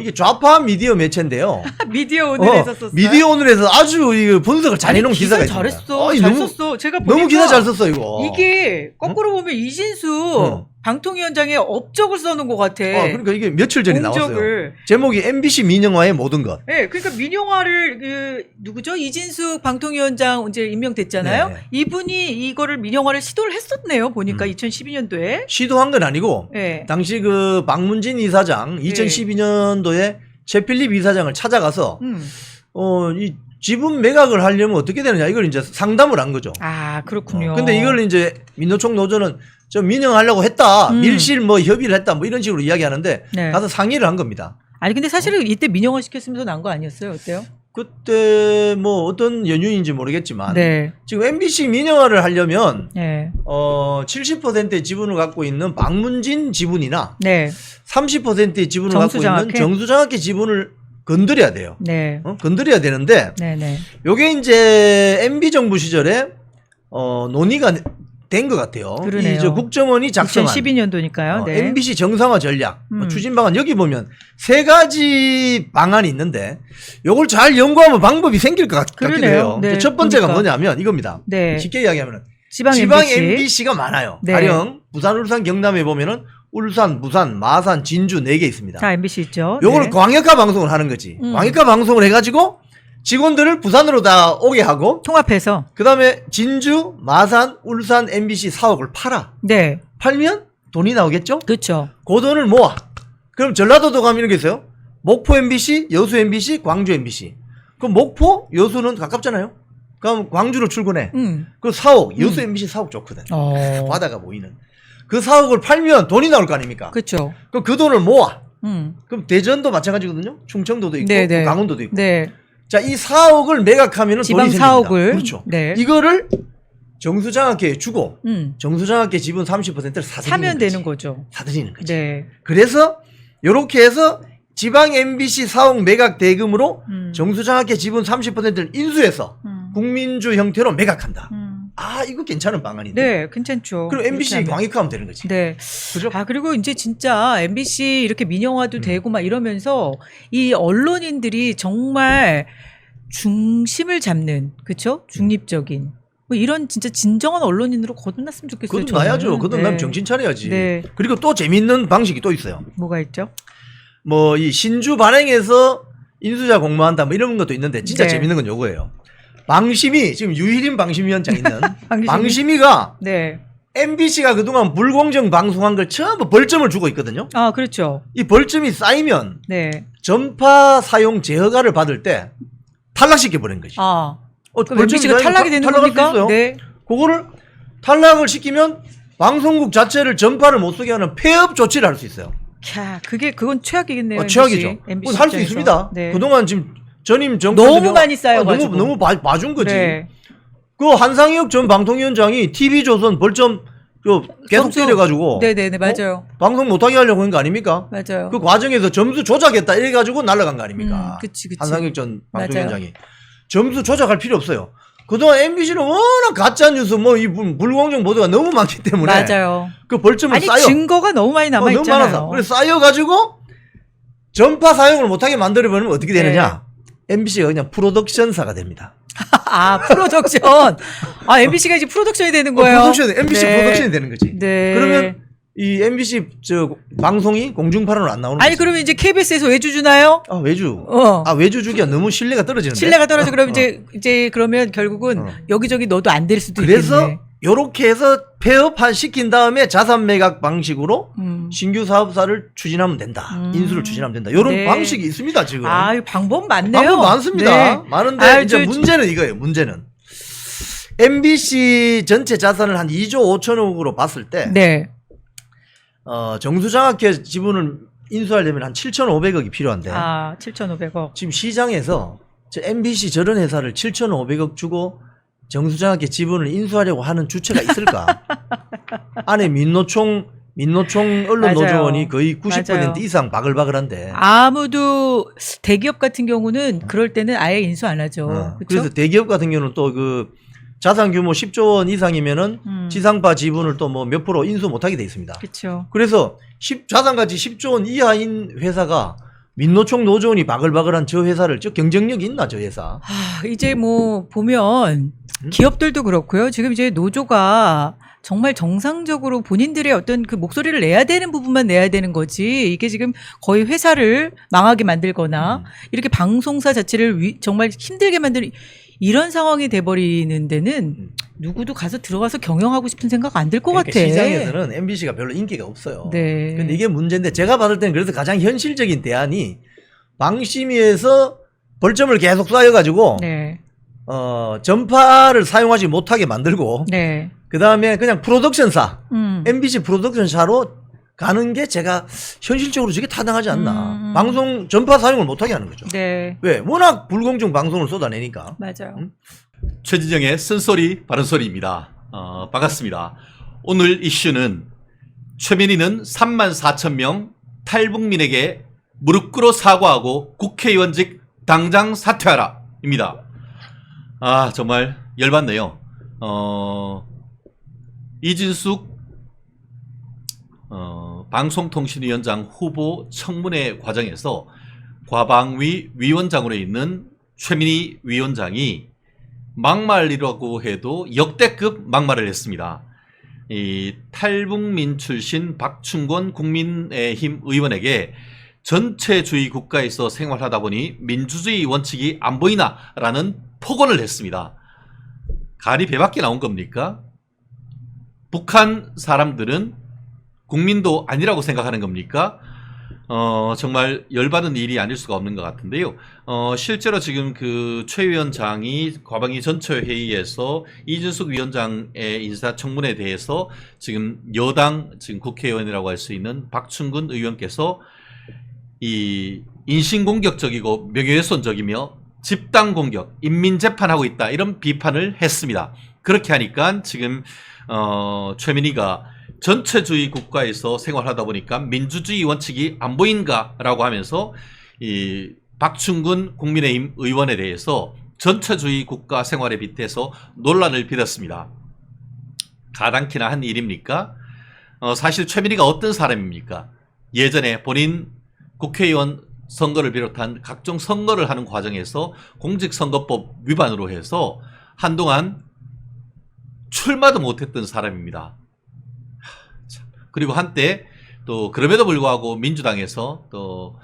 이게 좌파 미디어 매체인데요. 미디어 오늘에서 썼어요. 미디어 오늘에서 아주 이 분석을 잘 해놓은 기사가 있습니다. 잘했어. 잘 썼어. 제가 보니까 너무 기사 잘 썼어 이거. 이게 거꾸로 보면 이진수 방통위원장의 업적을 써놓은 것 같아. 그러니까 이게 며칠 전에 나왔어요. 공적을. 제목이 MBC 민영화의 모든 것. 네, 그러니까 민영화를 누구죠? 이진숙 방통위원장 이제 임명됐잖아요. 네. 이분이 이거를 민영화를 시도를 했었네요. 보니까 2012년도에. 시도한 건 아니고 네. 당시 그 박문진 이사장 2012년도에 최필립 이사장을 찾아가서 이 지분 매각을 하려면 어떻게 되느냐 이걸 이제 상담을 한 거죠. 아, 그렇군요. 근데 이걸 이제 민노총 노조는 좀 민영하려고 했다. 밀실 뭐 협의를 했다. 뭐 이런 식으로 이야기하는데 네. 가서 상의를 한 겁니다. 아니 근데 사실은 이때 민영화 시켰으면 더 나은 거 아니었어요? 어때요? 그때 뭐 어떤 연유인지 모르겠지만 네. 지금 MBC 민영화를 하려면 네. 70%의 지분을 갖고 있는 박문진 지분이나 네. 30%의 지분을 갖고 있는 정수장학회? 정수장학회 지분을 건드려야 돼요. 네. 건드려야 되는데 네. 요게 이제 MB 정부 시절에 논의가 된 것 같아요. 그러네요. 이 저 국정원이 작성한 2012년도니까요. 네. MBC 정상화 전략, 추진 방안 여기 보면 3가지 방안이 있는데 요걸 잘 연구하면 방법이 생길 것 같기도 그러네요. 해요. 네, 첫 번째가 보니까. 뭐냐면 이겁니다. 네. 쉽게 이야기하면 지방 MBC가 많아요. 네. 가령 부산, 울산, 경남에 보면은 울산, 부산, 마산, 진주 4개 있습니다. 다 MBC 있죠. 요걸 네. 광역화 방송을 하는 거지. 광역화 방송을 해가지고 직원들을 부산으로 다 오게 하고 통합해서. 그 다음에 진주, 마산, 울산, MBC 사옥을 팔아. 네. 팔면 돈이 나오겠죠? 그렇죠. 그 돈을 모아. 그럼 전라도도 가면 이런 게 있어요. 목포 MBC, 여수 MBC, 광주 MBC. 그럼 목포, 여수는 가깝잖아요. 그럼 광주로 출근해. 그 사옥, 여수 MBC 사옥 좋거든. 바다가 보이는. 그 사옥을 팔면 돈이 나올 거 아닙니까? 그렇죠. 그럼 그 돈을 모아. 그럼 대전도 마찬가지거든요. 충청도도 있고 네네. 강원도도 있고. 네. 자, 이 사옥을 매각하면 지방 돈이 생깁니다. 사옥을. 그렇죠. 네. 이거를 정수장학회 주고 정수장학회 지분 30%를 사면 되는 거죠. 사들이는 거지. 네. 그래서 요렇게 해서 지방 MBC 사옥 매각 대금으로 정수장학회 지분 30%를 인수해서 국민주 형태로 매각한다. 아 이거 괜찮은 방안인데. 네, 괜찮죠. 그럼 MBC 그렇게 하면. 광역화하면 되는 거지. 네. 그죠? 아 그리고 이제 진짜 MBC 이렇게 민영화도 되고 막 이러면서 이 언론인들이 정말 중심을 잡는 그쵸? 중립적인 뭐 이런 진짜 진정한 언론인으로 거듭났으면 좋겠어요. 거듭나야죠. 저는. 거듭나면 네. 정신 차려야지. 네. 그리고 또 재밌는 방식이 또 있어요. 뭐가 있죠? 뭐 이 신주 발행해서 인수자 공모한다 뭐 이런 것도 있는데 진짜 네. 재밌는 건 요거예요. 방심이 지금 유일인 방심위원장 있는 방심위? 방심위가 네. MBC가 그동안 불공정 방송한 걸 전부 벌점을 주고 있거든요. 아 그렇죠. 이 벌점이 쌓이면 네. 전파 사용 제허가를 받을 때 탈락시켜 버린 거지. 아 그럼 벌점이 MBC가 쌓이면 탈락이 되는 탈락할 수 겁니까? 있어요. 네. 그거를 탈락을 시키면 방송국 자체를 전파를 못 쓰게 하는 폐업 조치를 할 수 있어요. 캬, 그건 최악이겠네요. 최악이죠. MBC 할 수 입장에서. 있습니다. 네. 그동안 지금 전임 정권 너무 많이 쌓여가지고. 너무 봐준 거지. 네. 그 한상혁 전 방통위원장이 TV조선 벌점 계속 점수. 때려가지고 네네네 맞아요. 방송 못하게 하려고 한 거 아닙니까? 맞아요. 그 과정에서 점수 조작했다 이래가지고 날아간 거 아닙니까? 그치. 한상혁 전 맞아요. 방통위원장이 점수 조작할 필요 없어요. 그동안 MBC는 워낙 가짜 뉴스 뭐 이 불공정 보도가 너무 많기 때문에 맞아요. 그 벌점을 아니 쌓여 증거가 너무 많이 남아 너무 있잖아요. 많아서 그래서 쌓여가지고 전파 사용을 못하게 만들어버리면 어떻게 되느냐? MBC가 그냥 프로덕션사가 됩니다. 아 프로덕션. 아 MBC가 이제 프로덕션이 되는 거예요. 프로덕션, MBC 네. 프로덕션이 되는 거지. 네. 그러면 이 MBC 저 방송이 공중파로는 안 나오는 아니 거지. 그러면 이제 KBS에서 외주 주나요? 아 외주. 어. 아 외주 주기가 너무 신뢰가 떨어지는데. 신뢰가 떨어져 그럼 이제 그러면 결국은 어. 여기저기 넣어도 안 될 수도 그래서 있겠네. 요렇게 해서 폐업한 시킨 다음에 자산 매각 방식으로 신규 사업사를 추진하면 된다. 인수를 추진하면 된다. 요런 네. 방식이 있습니다, 지금. 아 이거 방법 많네요. 방법 많습니다. 네. 많은데 아, 이제 문제는 이거예요. 문제는 MBC 전체 자산을 한 2조 5천억으로 봤을 때 네. 정수장학회 지분을 인수하려면 한 7,500억이 필요한데 아 7,500억. 지금 시장에서 저 MBC 저런 회사를 7,500억 주고 정수장학회 지분을 인수하려고 하는 주체가 있을까? 안에 민노총 언론노조원이 거의 90% 맞아요. 이상 바글바글한데. 아무도 대기업 같은 경우는 그럴 때는 아예 인수 안 하죠. 그렇죠? 그래서 대기업 같은 경우는 또 그 자산 규모 10조 원 이상이면은 지상파 지분을 또 뭐 몇 프로 인수 못하게 돼 있습니다. 그렇죠. 그래서 자산가치 10조 원 이하인 회사가 민노총 노조원이 바글바글한 저 회사를 저 경쟁력이 있나 저 회사. 아, 이제 뭐 보면 기업들도 그렇고요. 지금 이제 노조가 정말 정상적으로 본인들의 어떤 그 목소리를 내야 되는 부분만 내야 되는 거지. 이게 지금 거의 회사를 망하게 만들거나 이렇게 방송사 자체를 정말 힘들게 만드는 이런 상황이 돼버리는 데는 누구도 가서 들어가서 경영하고 싶은 생각 안 들 것 그러니까 같아. 시장에서는 MBC가 별로 인기가 없어요. 네. 근데 이게 문제인데 제가 받을 때는 그래서 가장 현실적인 대안이 방심위에서 벌점을 계속 쌓여가지고 네. 전파를 사용하지 못하게 만들고 네. 그 다음에 그냥 프로덕션사 MBC MBC 프로덕션사로 가는 게 제가 현실적으로 저게 타당하지 않나. 방송 전파 사용을 못하게 하는 거죠. 네. 왜? 워낙 불공정 방송을 쏟아내니까. 맞아요. 최진정의 쓴소리 바른소리입니다. 반갑습니다. 오늘 이슈는 최민희는 34,000명 탈북민에게 무릎 꿇어 사과하고 국회의원직 당장 사퇴하라 입니다. 아 정말 열받네요. 이진숙 방송통신위원장 후보 청문회 과정에서 과방위 위원장으로 있는 최민희 위원장이 막말이라고 해도 역대급 막말을 했습니다. 이 탈북민 출신 박충권 국민의힘 의원에게 전체주의 국가에서 생활하다 보니 민주주의 원칙이 안 보이나라는 폭언을 했습니다. 가리 배밖에 나온 겁니까? 북한 사람들은 국민도 아니라고 생각하는 겁니까? 정말 열받은 일이 아닐 수가 없는 것 같은데요. 실제로 지금 그 최 위원장이 과방위 전체회의에서 이준숙 위원장의 인사청문회에 대해서 지금 여당 지금 국회의원이라고 할 수 있는 박충근 의원께서 이 인신공격적이고 명예훼손적이며 집단공격, 인민재판하고 있다 이런 비판을 했습니다. 그렇게 하니까 지금 최민희가 전체주의 국가에서 생활하다 보니까 민주주의 원칙이 안 보인가라고 하면서 이 박충근 국민의힘 의원에 대해서 전체주의 국가 생활에 빗대서 논란을 빚었습니다. 가당키나 한 일입니까? 사실 최민희가 어떤 사람입니까? 예전에 본인 국회의원 선거를 비롯한 각종 선거를 하는 과정에서 공직선거법 위반으로 해서 한동안 출마도 못했던 사람입니다. 그리고 한때 또 그럼에도 불구하고 민주당에서 또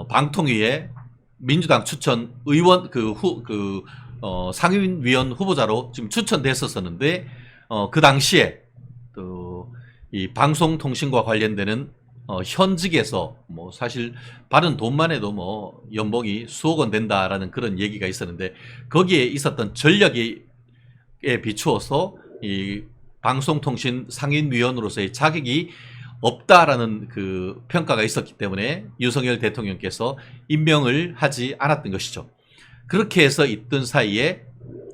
방통위에 민주당 추천 의원 상임위원 후보자로 지금 추천됐었었는데 그 당시에 또 이 방송통신과 관련되는 현직에서 뭐 사실 받은 돈만 해도 뭐 연봉이 수억 원 된다라는 그런 얘기가 있었는데 거기에 있었던 전력에 비추어서 이 방송통신 상임위원으로서의 자격이 없다라는 그 평가가 있었기 때문에 윤석열 대통령께서 임명을 하지 않았던 것이죠. 그렇게 해서 있던 사이에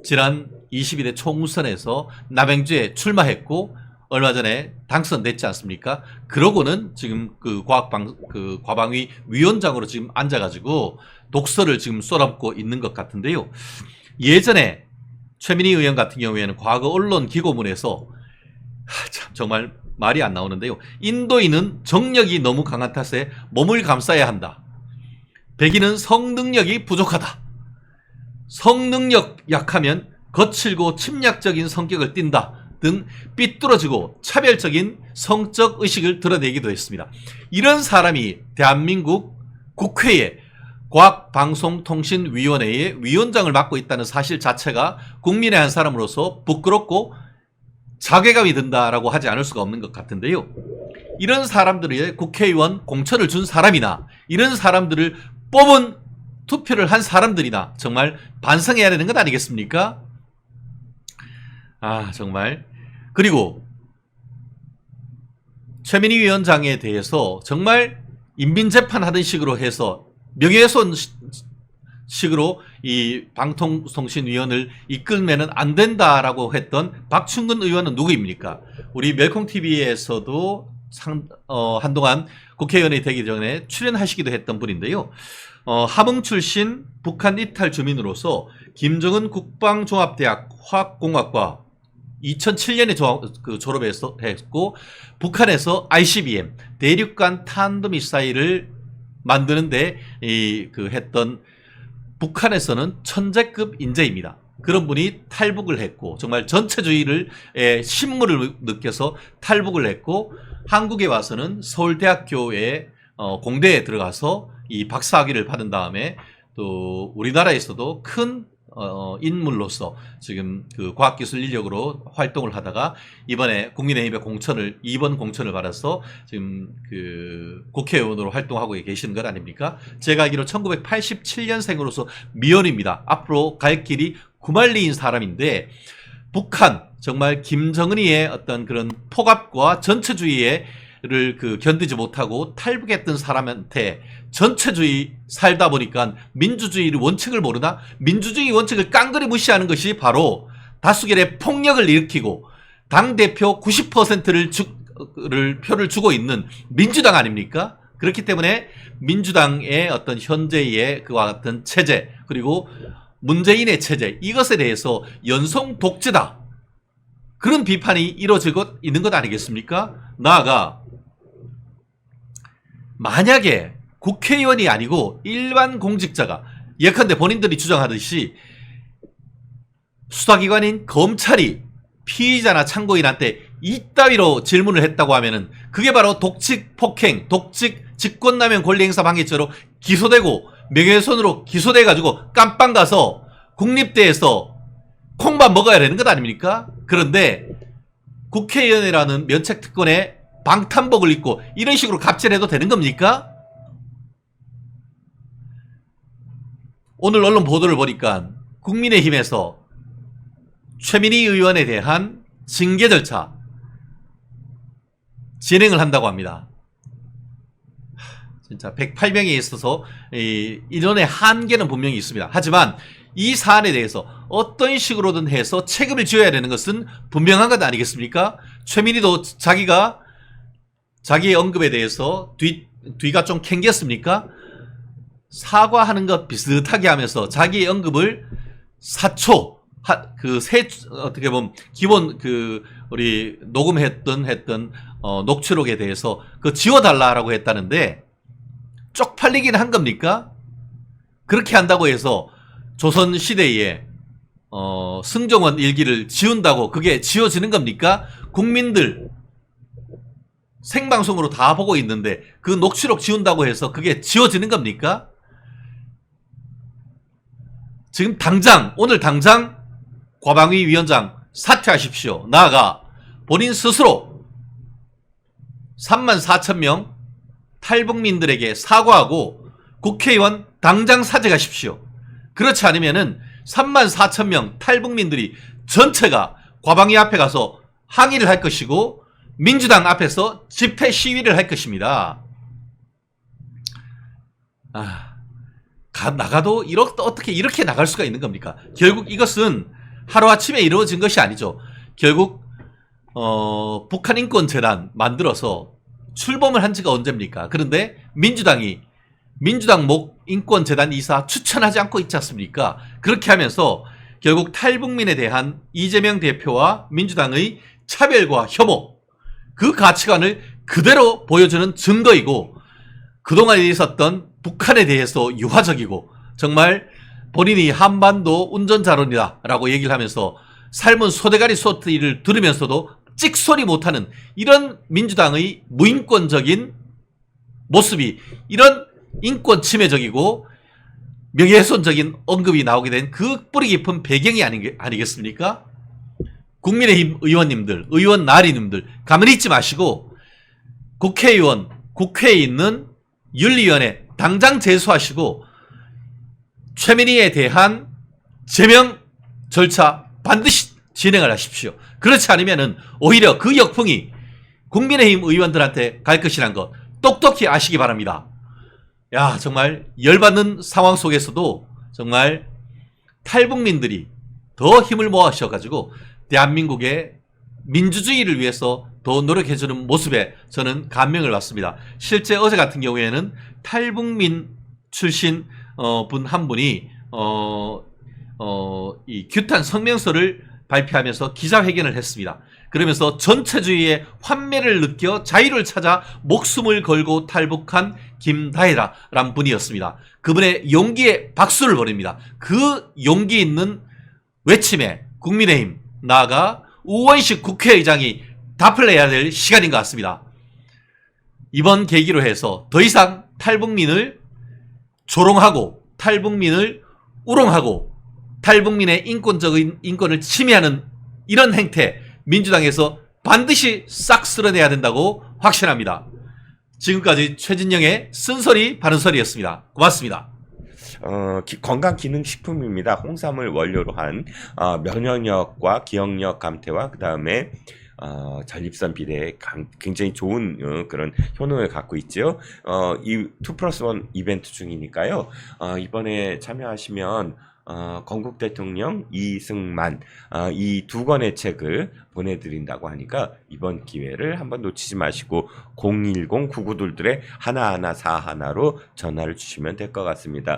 지난 22대 총선에서 남양주에 출마했고 얼마 전에 당선됐지 않습니까? 그러고는 지금 그 과방위 위원장으로 지금 앉아가지고 독서를 지금 쏟아붓고 있는 것 같은데요. 예전에 최민희 의원 같은 경우에는 과거 언론 기고문에서 참 정말 말이 안 나오는데요. 인도인은 정력이 너무 강한 탓에 몸을 감싸야 한다. 백인은 성능력이 부족하다. 성능력 약하면 거칠고 침략적인 성격을 띈다. 등 삐뚤어지고 차별적인 성적 의식을 드러내기도 했습니다. 이런 사람이 대한민국 국회에 과학방송통신위원회의 위원장을 맡고 있다는 사실 자체가 국민의 한 사람으로서 부끄럽고 자괴감이 든다라고 하지 않을 수가 없는 것 같은데요. 이런 사람들의 국회의원 공천을 준 사람이나 이런 사람들을 뽑은 투표를 한 사람들이나 정말 반성해야 되는 것 아니겠습니까? 정말. 그리고 최민희 위원장에 대해서 정말 인민재판 하던 식으로 해서 명예훼손 식으로 이 방통통신위원을 이끌면은 안 된다라고 했던 박충근 의원은 누구입니까? 우리 멜콩TV에서도 한동안 국회의원이 되기 전에 출연하시기도 했던 분인데요. 함흥 출신 북한 이탈 주민으로서 김정은 국방종합대학 화학공학과 2007년에 졸업했고 북한에서 ICBM 대륙간 탄도미사일을 만드는데 했던 북한에서는 천재급 인재입니다. 그런 분이 탈북을 했고 정말 전체주의를 신물을 느껴서 탈북을 했고 한국에 와서는 서울대학교의 공대에 들어가서 이 박사학위를 받은 다음에 또 우리나라에서도 큰 인물로서 지금 그 과학기술 인력으로 활동을 하다가 이번에 국민의힘의 2번 공천을 받아서 지금 그 국회의원으로 활동하고 계시는 것 아닙니까? 제가 알기로 1987년생으로서 미혼입니다. 앞으로 갈 길이 구만리인 사람인데 북한 정말 김정은이의 어떤 그런 폭압과 전체주의를 견디지 못하고 탈북했던 사람한테 전체주의 살다 보니까 민주주의 원칙을 모르나? 민주주의 원칙을 깡그리 무시하는 것이 바로 다수결의 폭력을 일으키고 당대표 90%를 표를 주고 있는 민주당 아닙니까? 그렇기 때문에 민주당의 어떤 현재의 그와 같은 체제 그리고 문재인의 체제 이것에 대해서 연속 독재다. 그런 비판이 이루어지고 있는 것 아니겠습니까? 나아가 만약에 국회의원이 아니고 일반 공직자가 예컨대 본인들이 주장하듯이 수사기관인 검찰이 피의자나 참고인한테 이따위로 질문을 했다고 하면은 그게 바로 독직 폭행, 독직 직권남용 권리행사 방해죄로 기소되고 명예훼손으로 기소돼가지고 깜빵 가서 국립대에서 콩밥 먹어야 되는 것 아닙니까? 그런데 국회의원이라는 면책특권에 방탄복을 입고 이런 식으로 갑질해도 되는 겁니까? 오늘 언론 보도를 보니까 국민의힘에서 최민희 의원에 대한 징계 절차 진행을 한다고 합니다. 진짜 108명에 있어서 인원의 한계는 분명히 있습니다. 하지만 이 사안에 대해서 어떤 식으로든 해서 책임을 져야 되는 것은 분명한 것 아니겠습니까? 최민희도 자기의 언급에 대해서 뒤가 좀 캥겼습니까? 사과하는 것 비슷하게 하면서 자기의 언급을 4초, 어떻게 보면 기본 우리 녹음했던 녹취록에 대해서 지워달라라고 했다는데 쪽팔리긴 한 겁니까? 그렇게 한다고 해서 조선 시대에 승정원 일기를 지운다고 그게 지워지는 겁니까? 국민들 생방송으로 다 보고 있는데 그 녹취록 지운다고 해서 그게 지워지는 겁니까? 지금 오늘 당장 과방위 위원장 사퇴하십시오. 나아가 본인 스스로 34,000명 탈북민들에게 사과하고 국회의원 당장 사퇴하십시오. 그렇지 않으면은 34,000명 탈북민들이 전체가 과방위 앞에 가서 항의를 할 것이고 민주당 앞에서 집회 시위를 할 것입니다. 나가도 어떻게 이렇게 나갈 수가 있는 겁니까? 결국 이것은 하루아침에 이루어진 것이 아니죠. 결국 북한인권재단 만들어서 출범을 한 지가 언제입니까? 그런데 민주당 인권재단 이사 추천하지 않고 있지 않습니까? 그렇게 하면서 결국 탈북민에 대한 이재명 대표와 민주당의 차별과 혐오, 그 가치관을 그대로 보여주는 증거이고 그동안 있었던 북한에 대해서 유화적이고 정말 본인이 한반도 운전자론이다 라고 얘기를 하면서 삶은 소대가리 소리를 들으면서도 찍소리 못하는 이런 민주당의 무인권적인 모습이 이런 인권 침해적이고 명예훼손적인 언급이 나오게 된 그 뿌리 깊은 배경이 아니겠습니까? 국민의힘 의원님들, 의원 나리님들 가만히 있지 마시고 국회에 있는 윤리위원회 당장 제소하시고 최민희에 대한 제명 절차 반드시 진행을 하십시오. 그렇지 않으면은 오히려 그 역풍이 국민의힘 의원들한테 갈 것이란 것 똑똑히 아시기 바랍니다. 야, 정말 열받는 상황 속에서도 정말 탈북민들이 더 힘을 모아셔가지고 대한민국의 민주주의를 위해서 더 노력해주는 모습에 저는 감명을 받습니다. 실제 어제 같은 경우에는 탈북민 출신 분 한 분이 이 규탄 성명서를 발표하면서 기자회견을 했습니다. 그러면서 전체주의의 환멸을 느껴 자유를 찾아 목숨을 걸고 탈북한 김다혜라는 분이었습니다. 그분의 용기에 박수를 보냅니다. 그 용기 있는 외침에 국민의힘 나아가 우원식 국회의장이 답을 내야 될 시간인 것 같습니다. 이번 계기로 해서 더 이상 탈북민을 조롱하고 탈북민을 우롱하고 탈북민의 인권적인 인권을 침해하는 이런 행태 민주당에서 반드시 싹 쓸어내야 된다고 확신합니다. 지금까지 최진영의 쓴소리 바른소리였습니다. 고맙습니다. 건강기능식품입니다. 홍삼을 원료로 한 면역력과 기억력 감퇴와 그 다음에 전립선 비대에 굉장히 좋은 그런 효능을 갖고 있죠. 이 2+1 이벤트 중이니까요. 이번에 참여하시면 건국 대통령 이승만 이 두 권의 책을 보내드린다고 하니까 이번 기회를 한번 놓치지 마시고 010-9922-1141로 전화를 주시면 될 것 같습니다.